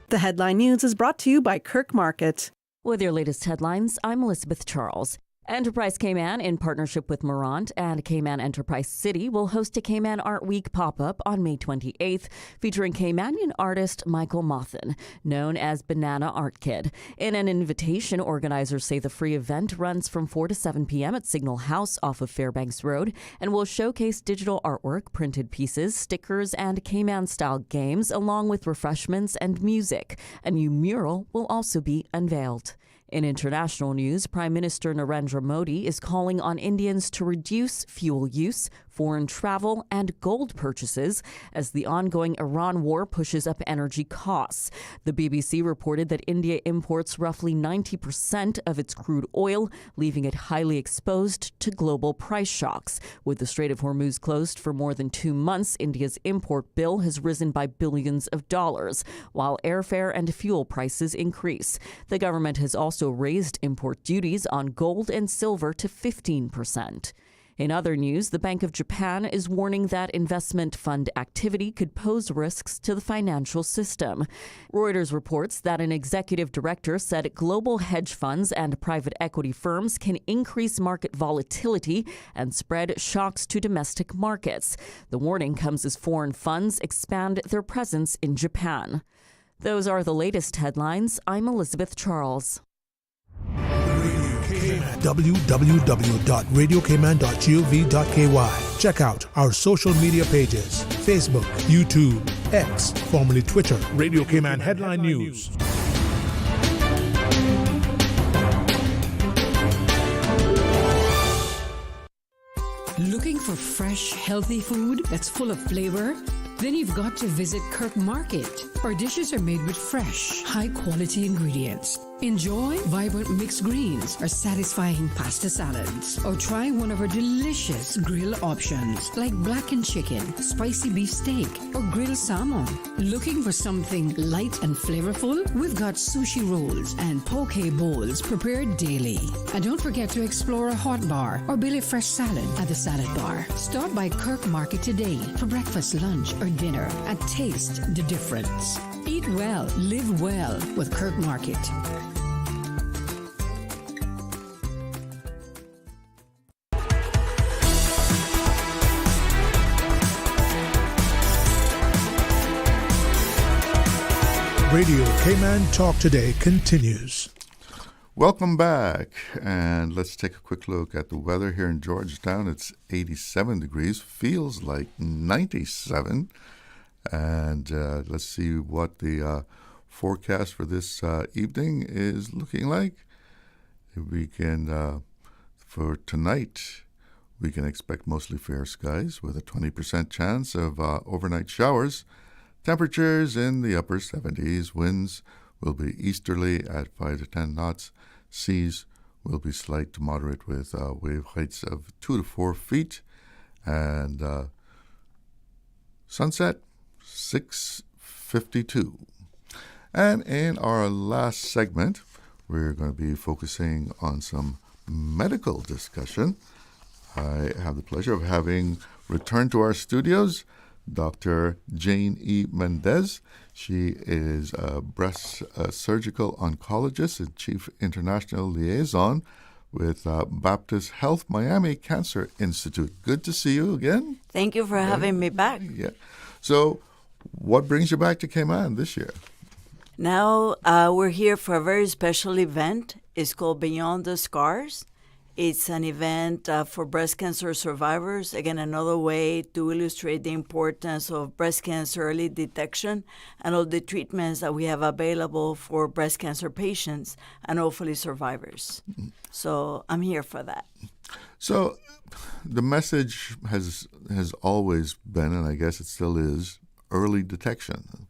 The headline news is brought to you by Kirk Market. With your latest headlines, I'm Elizabeth Charles. Enterprise Cayman, in partnership with Morant and Cayman Enterprise City, will host a Cayman Art Week pop-up on May 28th, featuring Caymanian artist Michael Mothin, known as Banana Art Kid. In an invitation, organizers say the free event runs from 4 to 7 p.m. at Signal House off of Fairbanks Road and will showcase digital artwork, printed pieces, stickers, and Cayman-style games, along with refreshments and music. A new mural will also be unveiled. In international news, Prime Minister Narendra Modi is calling on Indians to reduce fuel use, foreign travel, and gold purchases as the ongoing Iran war pushes up energy costs. The BBC reported that India imports roughly 90% of its crude oil, leaving it highly exposed to global price shocks. With the Strait of Hormuz closed for more than 2 months, India's import bill has risen by billions of dollars, while airfare and fuel prices increase. The government has also raised import duties on gold and silver to 15%. In other news, the Bank of Japan is warning that investment fund activity could pose risks to the financial system. Reuters reports that an executive director said global hedge funds and private equity firms can increase market volatility and spread shocks to domestic markets. The warning comes as foreign funds expand their presence in Japan. Those are the latest headlines. I'm Elizabeth Charles. www.radiocayman.gov.ky. Check out our social media pages: Facebook, YouTube, X, formerly Twitter, Radio Cayman Headline News. Looking for fresh, healthy food that's full of flavor? Then you've got to visit Kirk Market. Our dishes are made with fresh, high-quality ingredients. Enjoy vibrant mixed greens or satisfying pasta salads. Or try one of our delicious grill options like blackened chicken, spicy beef steak, or grilled salmon. Looking for something light and flavorful? We've got sushi rolls and poke bowls prepared daily. And don't forget to explore a hot bar or Billy Fresh salad at the salad bar. Stop by Kirk Market today for breakfast, lunch, or dinner and taste the difference. Eat well, live well with Kirk Market. Radio Cayman Talk Today continues. Welcome back, and let's take a quick look at the weather here in Georgetown. It's 87 degrees, feels like 97, and let's see what the forecast for this evening is looking like. We can, for tonight, we can expect mostly fair skies with a 20% chance of overnight showers. Temperatures in the upper 70s. Winds will be easterly at 5 to 10 knots. Seas will be slight to moderate with wave heights of 2 to 4 feet. And sunset, 6:52. And in our last segment, we're going to be focusing on some medical discussion. I have the pleasure of having returned to our studios Dr. Jane E. Mendez. She is a breast surgical oncologist and chief international liaison with Baptist Health Miami Cancer Institute. Good to see you again. Thank you for having me back. Yeah. So what brings you back to Cayman this year? Now we're here for a very special event. It's called Beyond the Scars. It's an event for breast cancer survivors. Again, another way to illustrate the importance of breast cancer early detection and all the treatments that we have available for breast cancer patients and hopefully survivors. Mm-hmm. So I'm here for that. So the message has always been, and I guess it still is, early detection.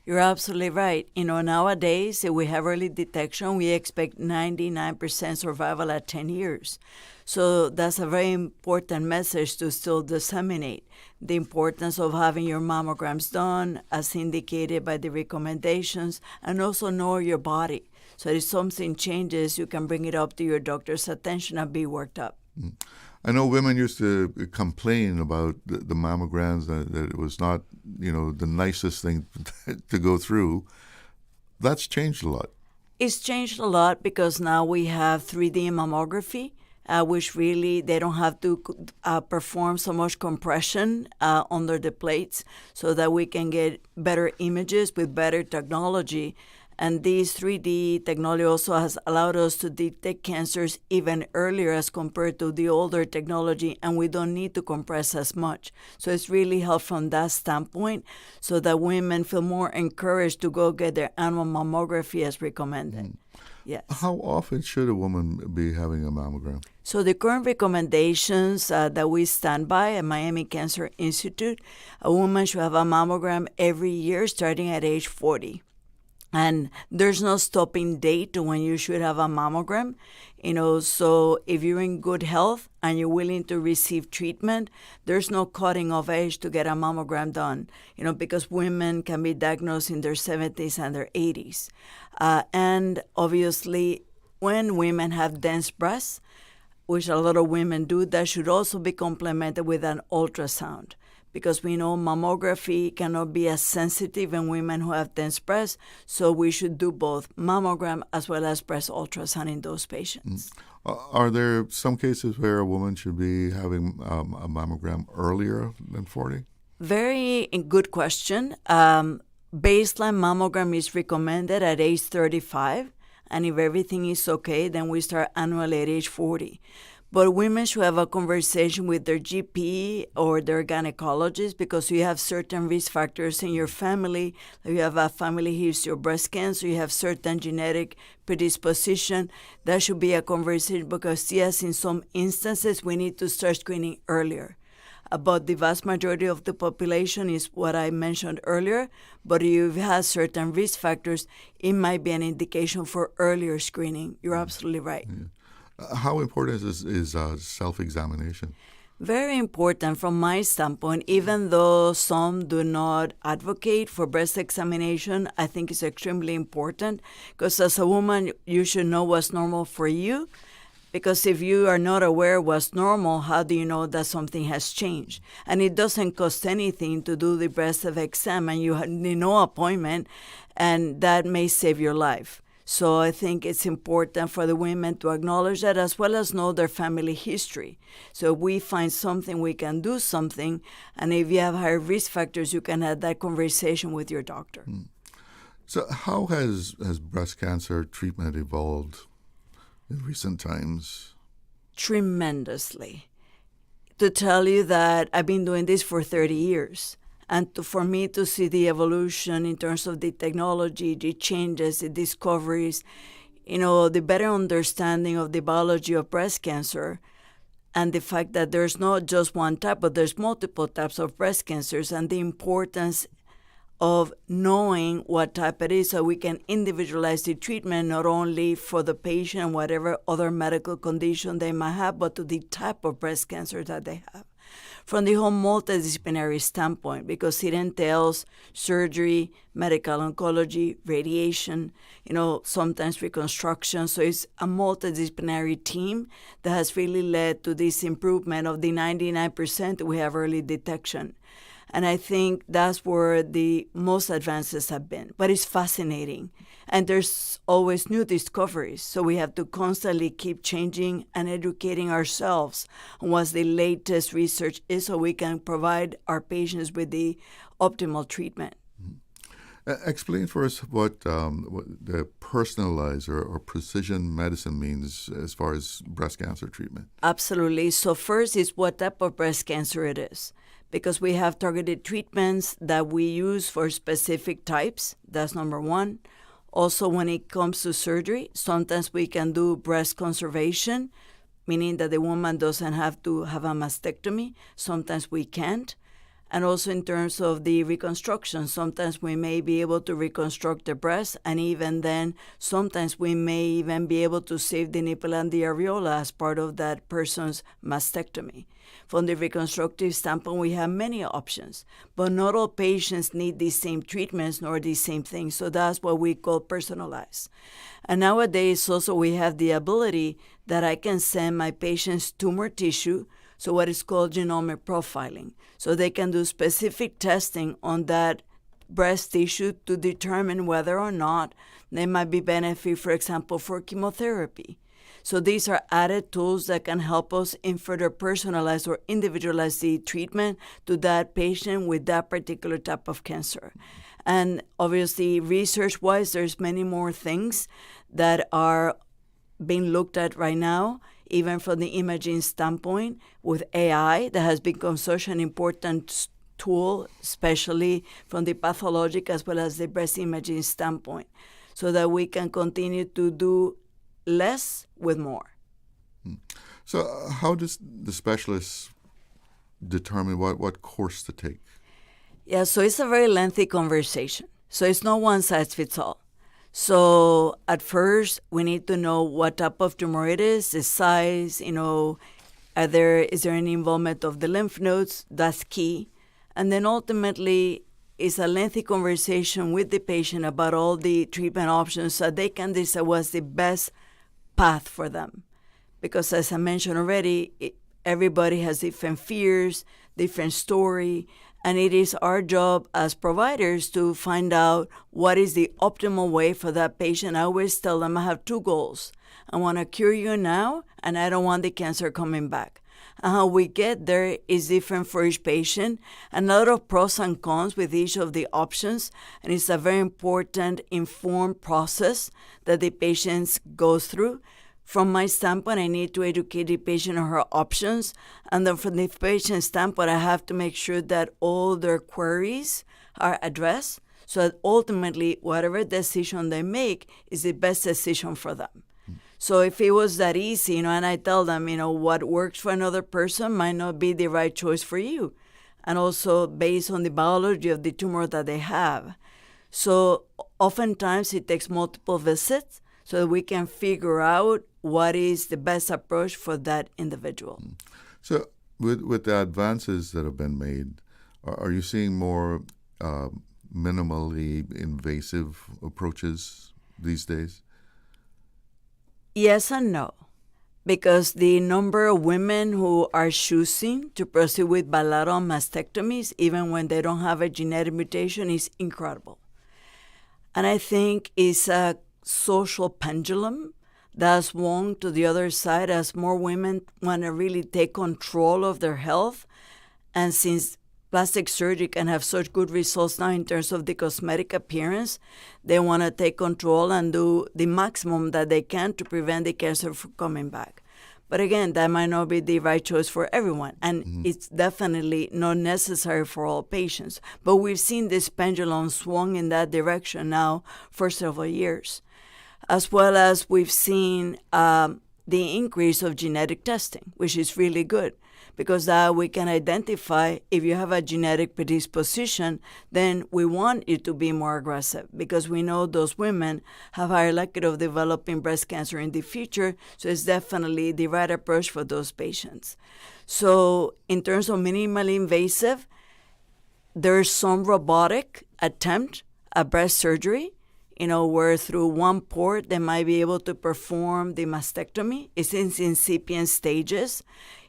You're absolutely right. Nowadays, if we have early detection, we expect 99% survival at 10 years. So that's a very important message to still disseminate. The importance of having your mammograms done, as indicated by the recommendations, and also know your body. So if something changes, you can bring it up to your doctor's attention and be worked up. Mm. I know women used to complain about the mammograms, that it was not, the nicest thing to go through. That's changed a lot. It's changed a lot because now we have 3D mammography, which really they don't have to perform so much compression under the plates so that we can get better images with better technology. And this 3D technology also has allowed us to detect cancers even earlier as compared to the older technology, and we don't need to compress as much. So it's really helped from that standpoint so that women feel more encouraged to go get their annual mammography as recommended. Mm. Yes. How often should a woman be having a mammogram? So the current recommendations that we stand by at Miami Cancer Institute, a woman should have a mammogram every year starting at age 40. And there's no stopping date to when you should have a mammogram, so if you're in good health and you're willing to receive treatment, there's no cutting of age to get a mammogram done, because women can be diagnosed in their 70s and their 80s. And obviously, when women have dense breasts, which a lot of women do, that should also be complemented with an ultrasound. Because we know mammography cannot be as sensitive in women who have dense breasts, so we should do both mammogram as well as breast ultrasound in those patients. Are there some cases where a woman should be having a mammogram earlier than 40? Very good question. Baseline mammogram is recommended at age 35, and if everything is okay, then we start annually at age 40. But women should have a conversation with their GP or their gynecologist because you have certain risk factors in your family. You have a family history of breast cancer. You have certain genetic predisposition. That should be a conversation because, yes, in some instances, we need to start screening earlier. about the vast majority of the population is what I mentioned earlier, but if you have certain risk factors, it might be an indication for earlier screening. You're absolutely right. How important is self-examination? Very important from my standpoint, even though some do not advocate for breast examination, I think it's extremely important because as a woman, you should know what's normal for you. Because if you are not aware what's normal, how do you know that something has changed? And it doesn't cost anything to do the breast exam, and you need no appointment, and that may save your life. So I think it's important for the women to acknowledge that as well as know their family history. So if we find something, we can do something. And if you have higher risk factors, you can have that conversation with your doctor. So how has breast cancer treatment evolved in recent times? Tremendously. To tell you that I've been doing this for 30 years. And for me to see the evolution in terms of the technology, the changes, the discoveries, the better understanding of the biology of breast cancer, and the fact that there's not just one type, but there's multiple types of breast cancers, and the importance of knowing what type it is so we can individualize the treatment not only for the patient, whatever other medical condition they might have, but to the type of breast cancer that they have. From the whole multidisciplinary standpoint, because it entails surgery, medical oncology, radiation, sometimes reconstruction. So it's a multidisciplinary team that has really led to this improvement of the 99% we have early detection. And I think that's where the most advances have been. But it's fascinating. And there's always new discoveries. So we have to constantly keep changing and educating ourselves on what the latest research is so we can provide our patients with the optimal treatment. Explain for us what the personalized or precision medicine means as far as breast cancer treatment. Absolutely. So first is what type of breast cancer it is. Because we have targeted treatments that we use for specific types. That's number one. Also, when it comes to surgery, sometimes we can do breast conservation, meaning that the woman doesn't have to have a mastectomy. Sometimes we can't. And also in terms of the reconstruction, sometimes we may be able to reconstruct the breast, and even then, sometimes we may even be able to save the nipple and the areola as part of that person's mastectomy. From the reconstructive standpoint, we have many options, but not all patients need the same treatments nor the same things, so that's what we call personalized. And nowadays, also, we have the ability that I can send my patients tumor tissue, so what is called genomic profiling. So they can do specific testing on that breast tissue to determine whether or not they might be benefit, for example, for chemotherapy. So these are added tools that can help us in further personalize or individualize the treatment to that patient with that particular type of cancer. And obviously, research-wise, there's many more things that are being looked at right now, even from the imaging standpoint, with AI that has become such an important tool, especially from the pathologic as well as the breast imaging standpoint, so that we can continue to do less with more. So how does the specialist determine what course to take? Yeah, so it's a very lengthy conversation. So it's not one size fits all. So at first, we need to know what type of tumor it is, the size, is there any involvement of the lymph nodes? That's key. And then ultimately, it's a lengthy conversation with the patient about all the treatment options so they can decide what's the best path for them. Because as I mentioned already, everybody has different fears, different story, and it is our job as providers to find out what is the optimal way for that patient. I always tell them I have two goals. I want to cure you now, and I don't want the cancer coming back. And how we get there is different for each patient, and a lot of pros and cons with each of the options. And it's a very important, informed process that the patient goes through. From my standpoint, I need to educate the patient on her options. And then from the patient's standpoint, I have to make sure that all their queries are addressed so that ultimately, whatever decision they make is the best decision for them. So if it was that easy, and I tell them, what works for another person might not be the right choice for you. And also based on the biology of the tumor that they have. So oftentimes it takes multiple visits so that we can figure out what is the best approach for that individual. So with the advances that have been made, are you seeing more minimally invasive approaches these days? Yes and no, because the number of women who are choosing to proceed with bilateral mastectomies, even when they don't have a genetic mutation, is incredible. And I think it's a social pendulum that swung to the other side as more women want to really take control of their health. And since plastic surgery can have such good results now in terms of the cosmetic appearance, they want to take control and do the maximum that they can to prevent the cancer from coming back. But again, that might not be the right choice for everyone, and it's definitely not necessary for all patients. But we've seen this pendulum swung in that direction now for several years, as well as we've seen the increase of genetic testing, which is really good, because we can identify if you have a genetic predisposition, then we want you to be more aggressive, because we know those women have higher likelihood of developing breast cancer in the future, so it's definitely the right approach for those patients. So in terms of minimally invasive, there's some robotic attempt at breast surgery, where through one port they might be able to perform the mastectomy. It's in incipient stages.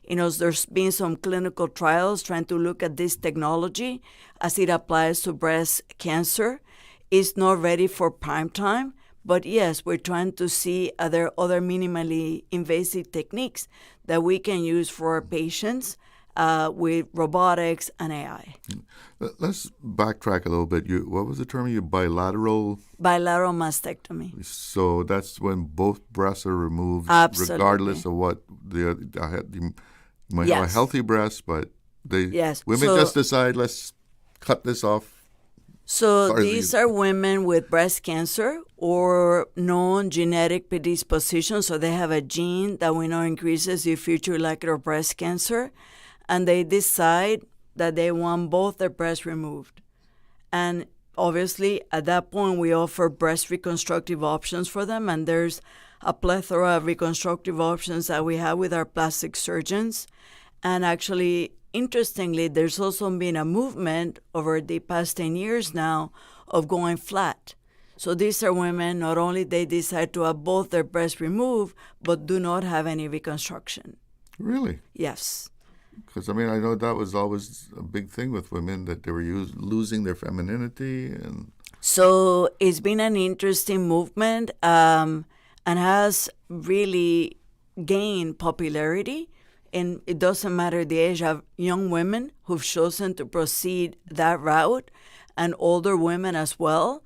There's been some clinical trials trying to look at this technology as it applies to breast cancer. It's not ready for prime time, but yes, we're trying to see other minimally invasive techniques that we can use for our patients with robotics and AI. Let's backtrack a little bit. What was the term? Bilateral? Bilateral mastectomy. So that's when both breasts are removed, Absolutely. Regardless of what you might have a healthy breast, but women just decide, let's cut this off. So these are women with breast cancer or known genetic predisposition. So they have a gene that we know increases the future likelihood of breast cancer, and they decide that they want both their breasts removed. And obviously, at that point, we offer breast reconstructive options for them, and there's a plethora of reconstructive options that we have with our plastic surgeons. And actually, interestingly, there's also been a movement over the past 10 years now of going flat. So these are women, not only they decide to have both their breasts removed, but do not have any reconstruction. Really? Yes. Because, I know that was always a big thing with women, that they were losing their femininity. So it's been an interesting movement and has really gained popularity. And it doesn't matter the age of young women who've chosen to proceed that route, and older women as well.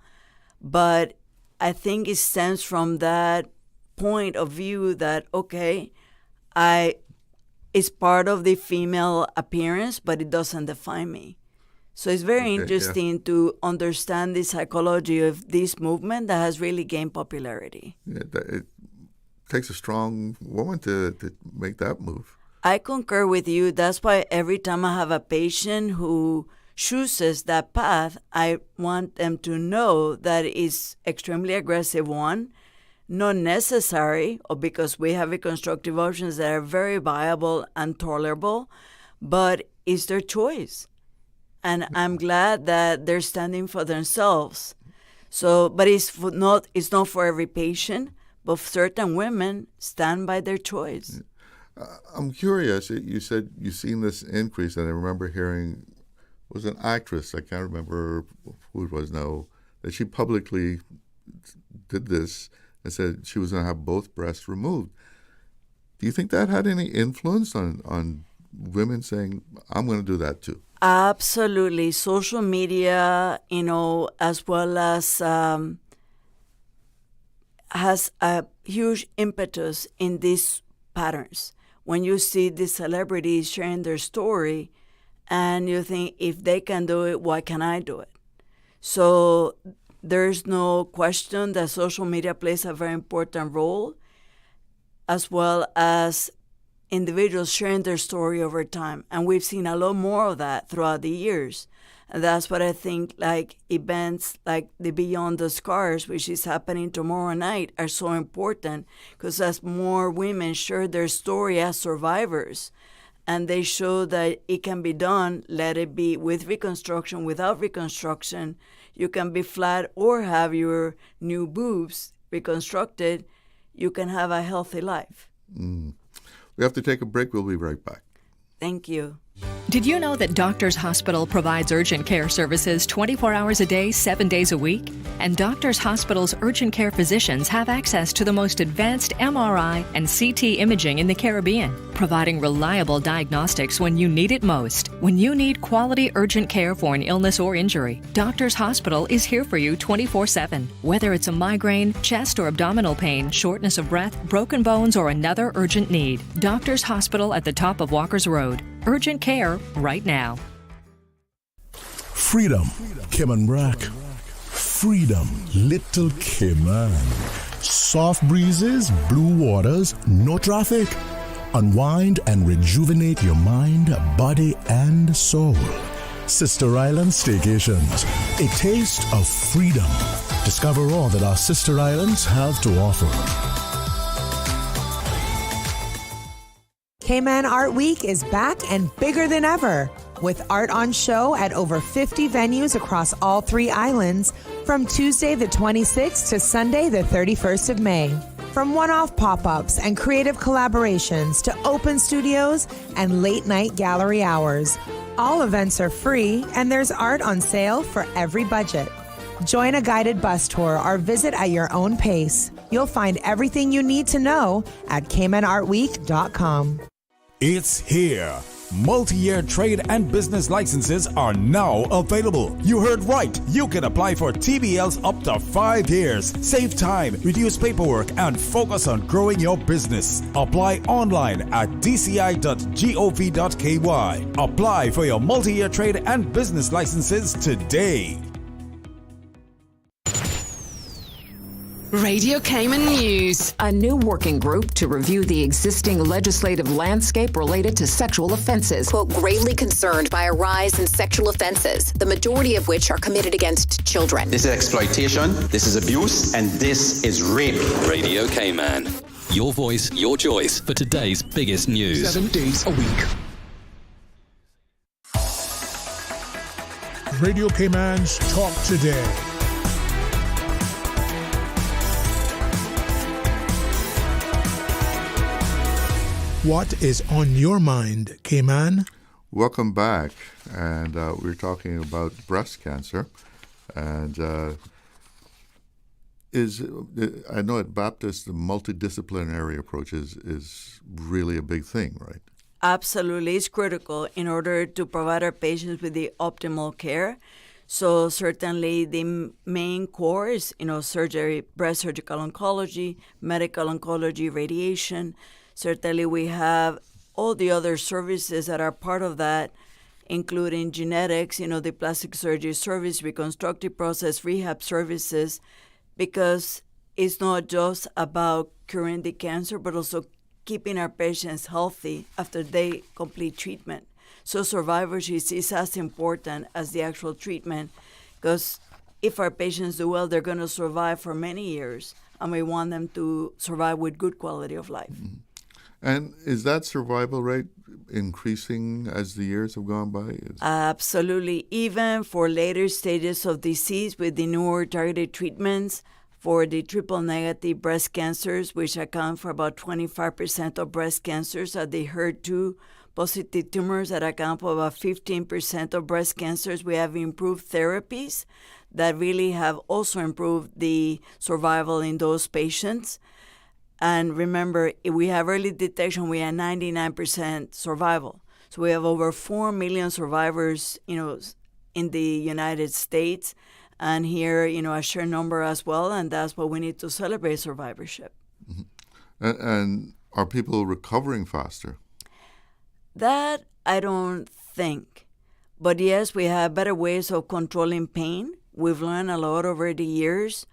But I think it stems from that point of view that, it's part of the female appearance, but it doesn't define me. So it's very interesting to understand the psychology of this movement that has really gained popularity. Yeah, it takes a strong woman to make that move. I concur with you. That's why every time I have a patient who chooses that path, I want them to know that it's extremely aggressive one, not necessary, or because we have reconstructive options that are very viable and tolerable, but it's their choice. And I'm glad that they're standing for themselves. So, but it's not for every patient, but certain women stand by their choice. I'm curious. You said you've seen this increase, and I remember hearing, was an actress, I can't remember who it was now, that she publicly did this and said she was going to have both breasts removed. Do you think that had any influence on women saying, I'm going to do that too? Absolutely. Social media, as well as has a huge impetus in these patterns. When you see the celebrities sharing their story and you think, if they can do it, why can't I do it? So there's no question that social media plays a very important role. as well as individuals sharing their story over time. And we've seen a lot more of that throughout the years. And that's what I think, like, events like the Beyond the Scars, which is happening tomorrow night, are so important, because as more women share their story as survivors, and they show that it can be done, let it be with reconstruction, without reconstruction, you can be flat or have your new boobs reconstructed, you can have a healthy life. We have to take a break. We'll be right back. Thank you. Did you know that Doctors Hospital provides urgent care services 24 hours a day, 7 days a week? And Doctors Hospital's urgent care physicians have access to the most advanced MRI and CT imaging in the Caribbean, providing reliable diagnostics when you need it most. When you need quality urgent care for an illness or injury, Doctors Hospital is here for you 24/7. Whether it's a migraine, chest or abdominal pain, shortness of breath, broken bones, or another urgent need, Doctors Hospital at the top of Walker's Road. Urgent care right now. Freedom, Cayman Rack. Freedom, Little Cayman. Soft breezes, blue waters, no traffic. Unwind and rejuvenate your mind, body, and soul. Sister Island Staycations, a taste of freedom. Discover all that our sister islands have to offer. Cayman Art Week is back and bigger than ever, with art on show at over 50 venues across all 3 islands from Tuesday the 26th to Sunday the 31st of May. From one-off pop-ups and creative collaborations to open studios and late-night gallery hours, all events are free and there's art on sale for every budget. Join a guided bus tour or visit at your own pace. You'll find everything you need to know at CaymanArtWeek.com. It's here. Multi-year trade and business licenses are now available. You heard right. You can apply for TBLs up to 5 years. Save time, reduce paperwork, and focus on growing your business. Apply online at dci.gov.ky. Apply for your multi-year trade and business licenses today. Radio Cayman News. A new working group to review the existing legislative landscape related to sexual offenses. Quote, greatly concerned by a rise in sexual offenses, the majority of which are committed against children. This is exploitation, this is abuse, and this is rape. Radio Cayman. Your voice, your choice for today's biggest news. 7 days a week. Radio Cayman's Talk Today. What is on your mind, Cayman? Welcome back. And we're talking about breast cancer. And I know at Baptist, the multidisciplinary approach is really a big thing, right? Absolutely. It's critical in order to provide our patients with the optimal care. So certainly the main core is, surgery, breast surgical oncology, medical oncology, radiation. Certainly we have all the other services that are part of that, including genetics, the plastic surgery service, reconstructive process, rehab services, because it's not just about curing the cancer, but also keeping our patients healthy after they complete treatment. So survivorship is as important as the actual treatment, because if our patients do well, they're going to survive for many years, and we want them to survive with good quality of life. Mm-hmm. And is that survival rate increasing as the years have gone by? Absolutely. Even for later stages of disease with the newer targeted treatments for the triple-negative breast cancers, which account for about 25% of breast cancers, are the HER2-positive tumors that account for about 15% of breast cancers. We have improved therapies that really have also improved the survival in those patients. And remember, if we have early detection, we have 99% survival. So we have over 4 million survivors, in the United States, and here, a sheer number as well, and that's what we need to celebrate survivorship. Mm-hmm. And are people recovering faster? That I don't think. But yes, we have better ways of controlling pain. We've learned a lot over the years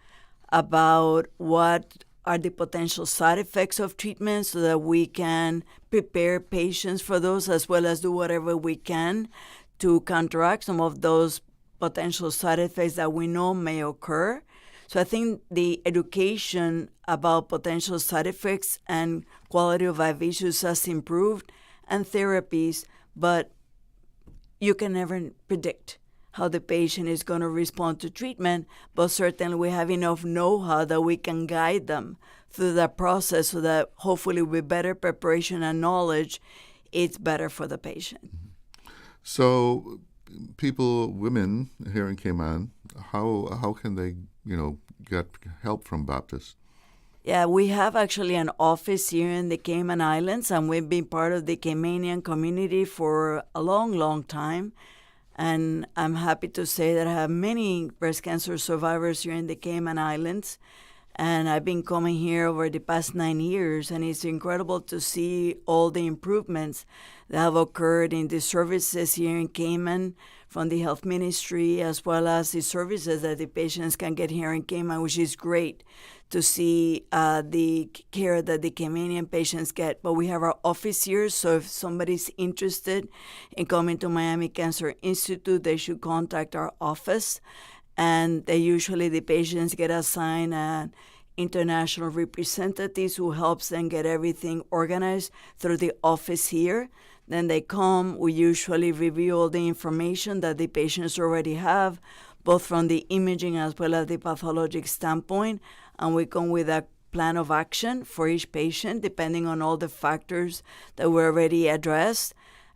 about what are the potential side effects of treatment so that we can prepare patients for those, as well as do whatever we can to counteract some of those potential side effects that we know may occur. So I think the education about potential side effects and quality of life issues has improved, and therapies, but you can never predict how the patient is going to respond to treatment, but certainly we have enough know-how that we can guide them through that process so that hopefully with better preparation and knowledge, it's better for the patient. So women here in Cayman, how can they, get help from Baptist? Yeah, we have actually an office here in the Cayman Islands, and we've been part of the Caymanian community for a long, long time. And I'm happy to say that I have many breast cancer survivors here in the Cayman Islands. And I've been coming here over the past 9 years, and it's incredible to see all the improvements that have occurred in the services here in Cayman from the health ministry, as well as the services that the patients can get here in Cayman, which is great to see the care that the Caymanian patients get. But we have our office here, so if somebody's interested in coming to Miami Cancer Institute, they should contact our office. And the patients get assigned an international representatives who helps them get everything organized through the office here. Then they come, we usually review all the information that the patients already have, both from the imaging as well as the pathologic standpoint, and we come with a plan of action for each patient depending on all the factors that were already addressed.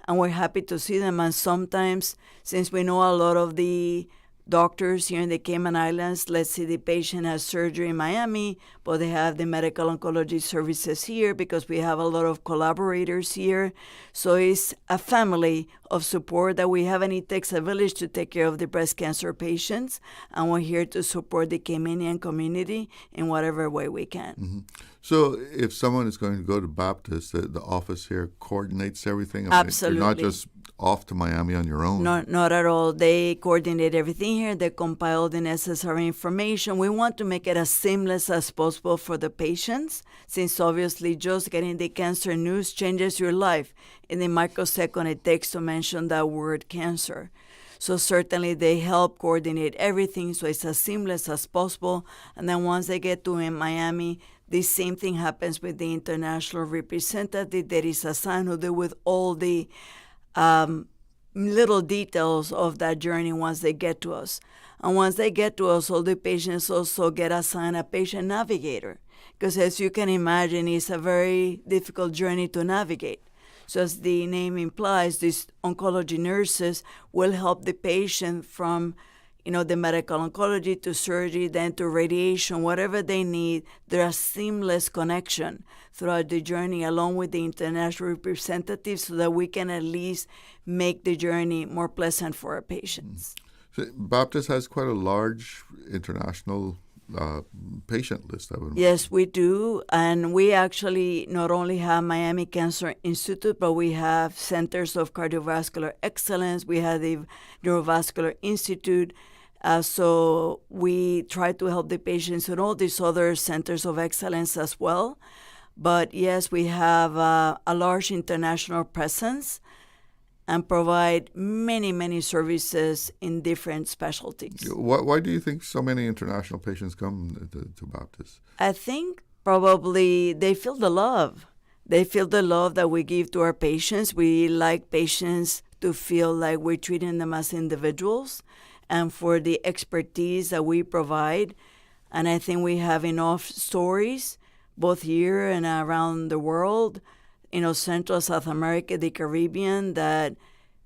And we're happy to see them. And sometimes, since we know a lot of the doctors here in the Cayman Islands, let's say the patient has surgery in Miami, but they have the medical oncology services here because we have a lot of collaborators here. So it's a family of support that we have, and it takes a village to take care of the breast cancer patients. And we're here to support the Caymanian community in whatever way we can. Mm-hmm. So if someone is going to go to Baptist, the office here coordinates everything? Absolutely. You're not just off to Miami on your own? Not at all. They coordinate everything here. They compile the necessary information. We want to make it as seamless as possible for the patients, since obviously just getting the cancer news changes your life in the microsecond it takes to mention that word cancer. So certainly they help coordinate everything so it's as seamless as possible. And then once they get to Miami, the same thing happens with the international representative that is assigned who deal with all the little details of that journey once they get to us. And once they get to us, all the patients also get assigned a patient navigator, because as you can imagine, it's a very difficult journey to navigate. So as the name implies, these oncology nurses will help the patient from the medical oncology to surgery, then to radiation, whatever they need. There's a seamless connection throughout the journey along with the international representatives so that we can at least make the journey more pleasant for our patients. So Baptist has quite a large international patient list, I would imagine. Yes, we do. And we actually not only have Miami Cancer Institute, but we have centers of cardiovascular excellence. We have the Neurovascular Institute. So we try to help the patients in all these other centers of excellence as well. But yes, we have a large international presence and provide many, many services in different specialties. Why do you think so many international patients come to Baptist? I think probably they feel the love. They feel the love that we give to our patients. We like patients to feel like we're treating them as individuals, and for the expertise that we provide. And I think we have enough stories, both here and around the world, Central, South America, the Caribbean, that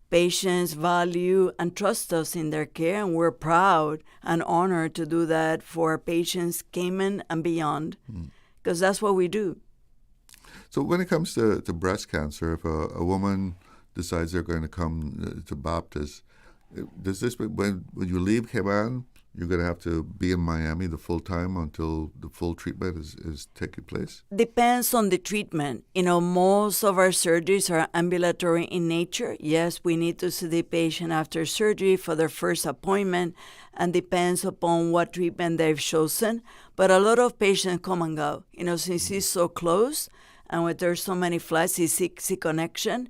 patients value and trust us in their care, and we're proud and honored to do that for our patients, Cayman and beyond, because that's what we do. So when it comes to breast cancer, if a woman decides they're going to come to Baptist, does this when you leave Cayman, you're going to have to be in Miami the full time until the full treatment is taking place? Depends on the treatment. Most of our surgeries are ambulatory in nature. Yes, we need to see the patient after surgery for their first appointment, and depends upon what treatment they've chosen. But a lot of patients come and go. Since it's so close, and when there's so many flights, it's easy connection.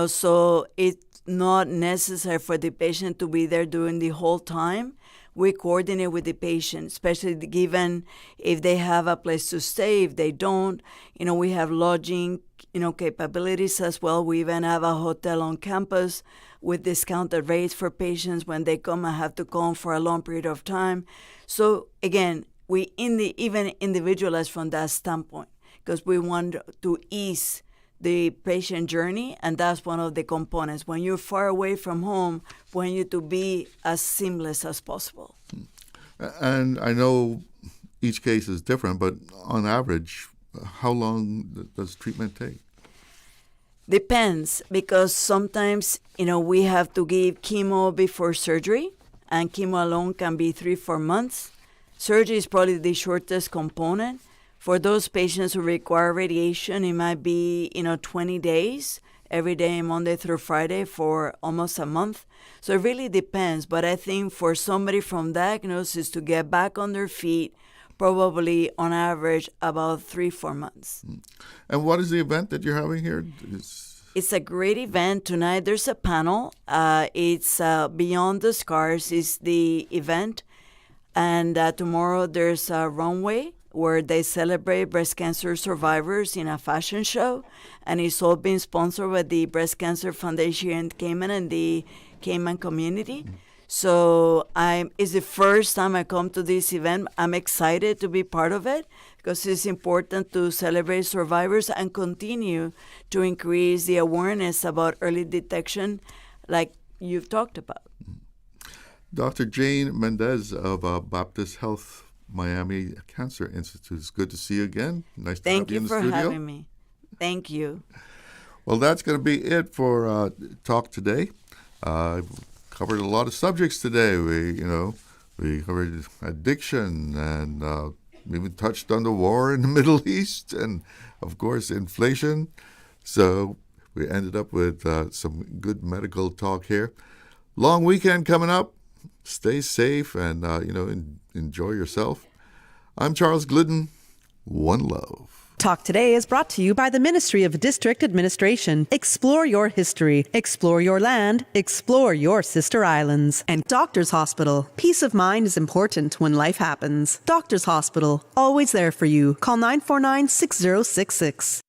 So it's not necessary for the patient to be there during the whole time. We coordinate with the patient, especially given if they have a place to stay, if they don't. We have lodging, capabilities as well. We even have a hotel on campus with discounted rates for patients when they come and have to come for a long period of time. So again, we even individualize from that standpoint because we want to ease the patient journey, and that's one of the components. When you're far away from home, we want you to be as seamless as possible. And I know each case is different, but on average, how long does treatment take? Depends, because sometimes, we have to give chemo before surgery, and chemo alone can be 3-4 months. Surgery is probably the shortest component. For those patients who require radiation, it might be, 20 days, every day, Monday through Friday, for almost a month. So it really depends. But I think for somebody from diagnosis to get back on their feet, probably on average about 3-4 months. And what is the event that you're having here? It's a great event. Tonight there's a panel. It's Beyond the Scars is the event. And tomorrow there's a runway where they celebrate breast cancer survivors in a fashion show. And it's all been sponsored by the Breast Cancer Foundation in Cayman and the Cayman community. So it's the first time I come to this event. I'm excited to be part of it because it's important to celebrate survivors and continue to increase the awareness about early detection like you've talked about. Dr. Jane Mendez of Baptist Health Miami Cancer Institute. It's good to see you again. Nice to have you in the studio. Thank you for having me. Thank you. Well, that's going to be it for Talk Today. Covered a lot of subjects today. We covered addiction and we even touched on the war in the Middle East and, of course, inflation. So we ended up with some good medical talk here. Long weekend coming up. Stay safe and, enjoy yourself. I'm Charles Glidden. One love. Talk Today is brought to you by the Ministry of District Administration. Explore your history. Explore your land. Explore your sister islands. And Doctors Hospital. Peace of mind is important when life happens. Doctors Hospital. Always there for you. Call 949-6066.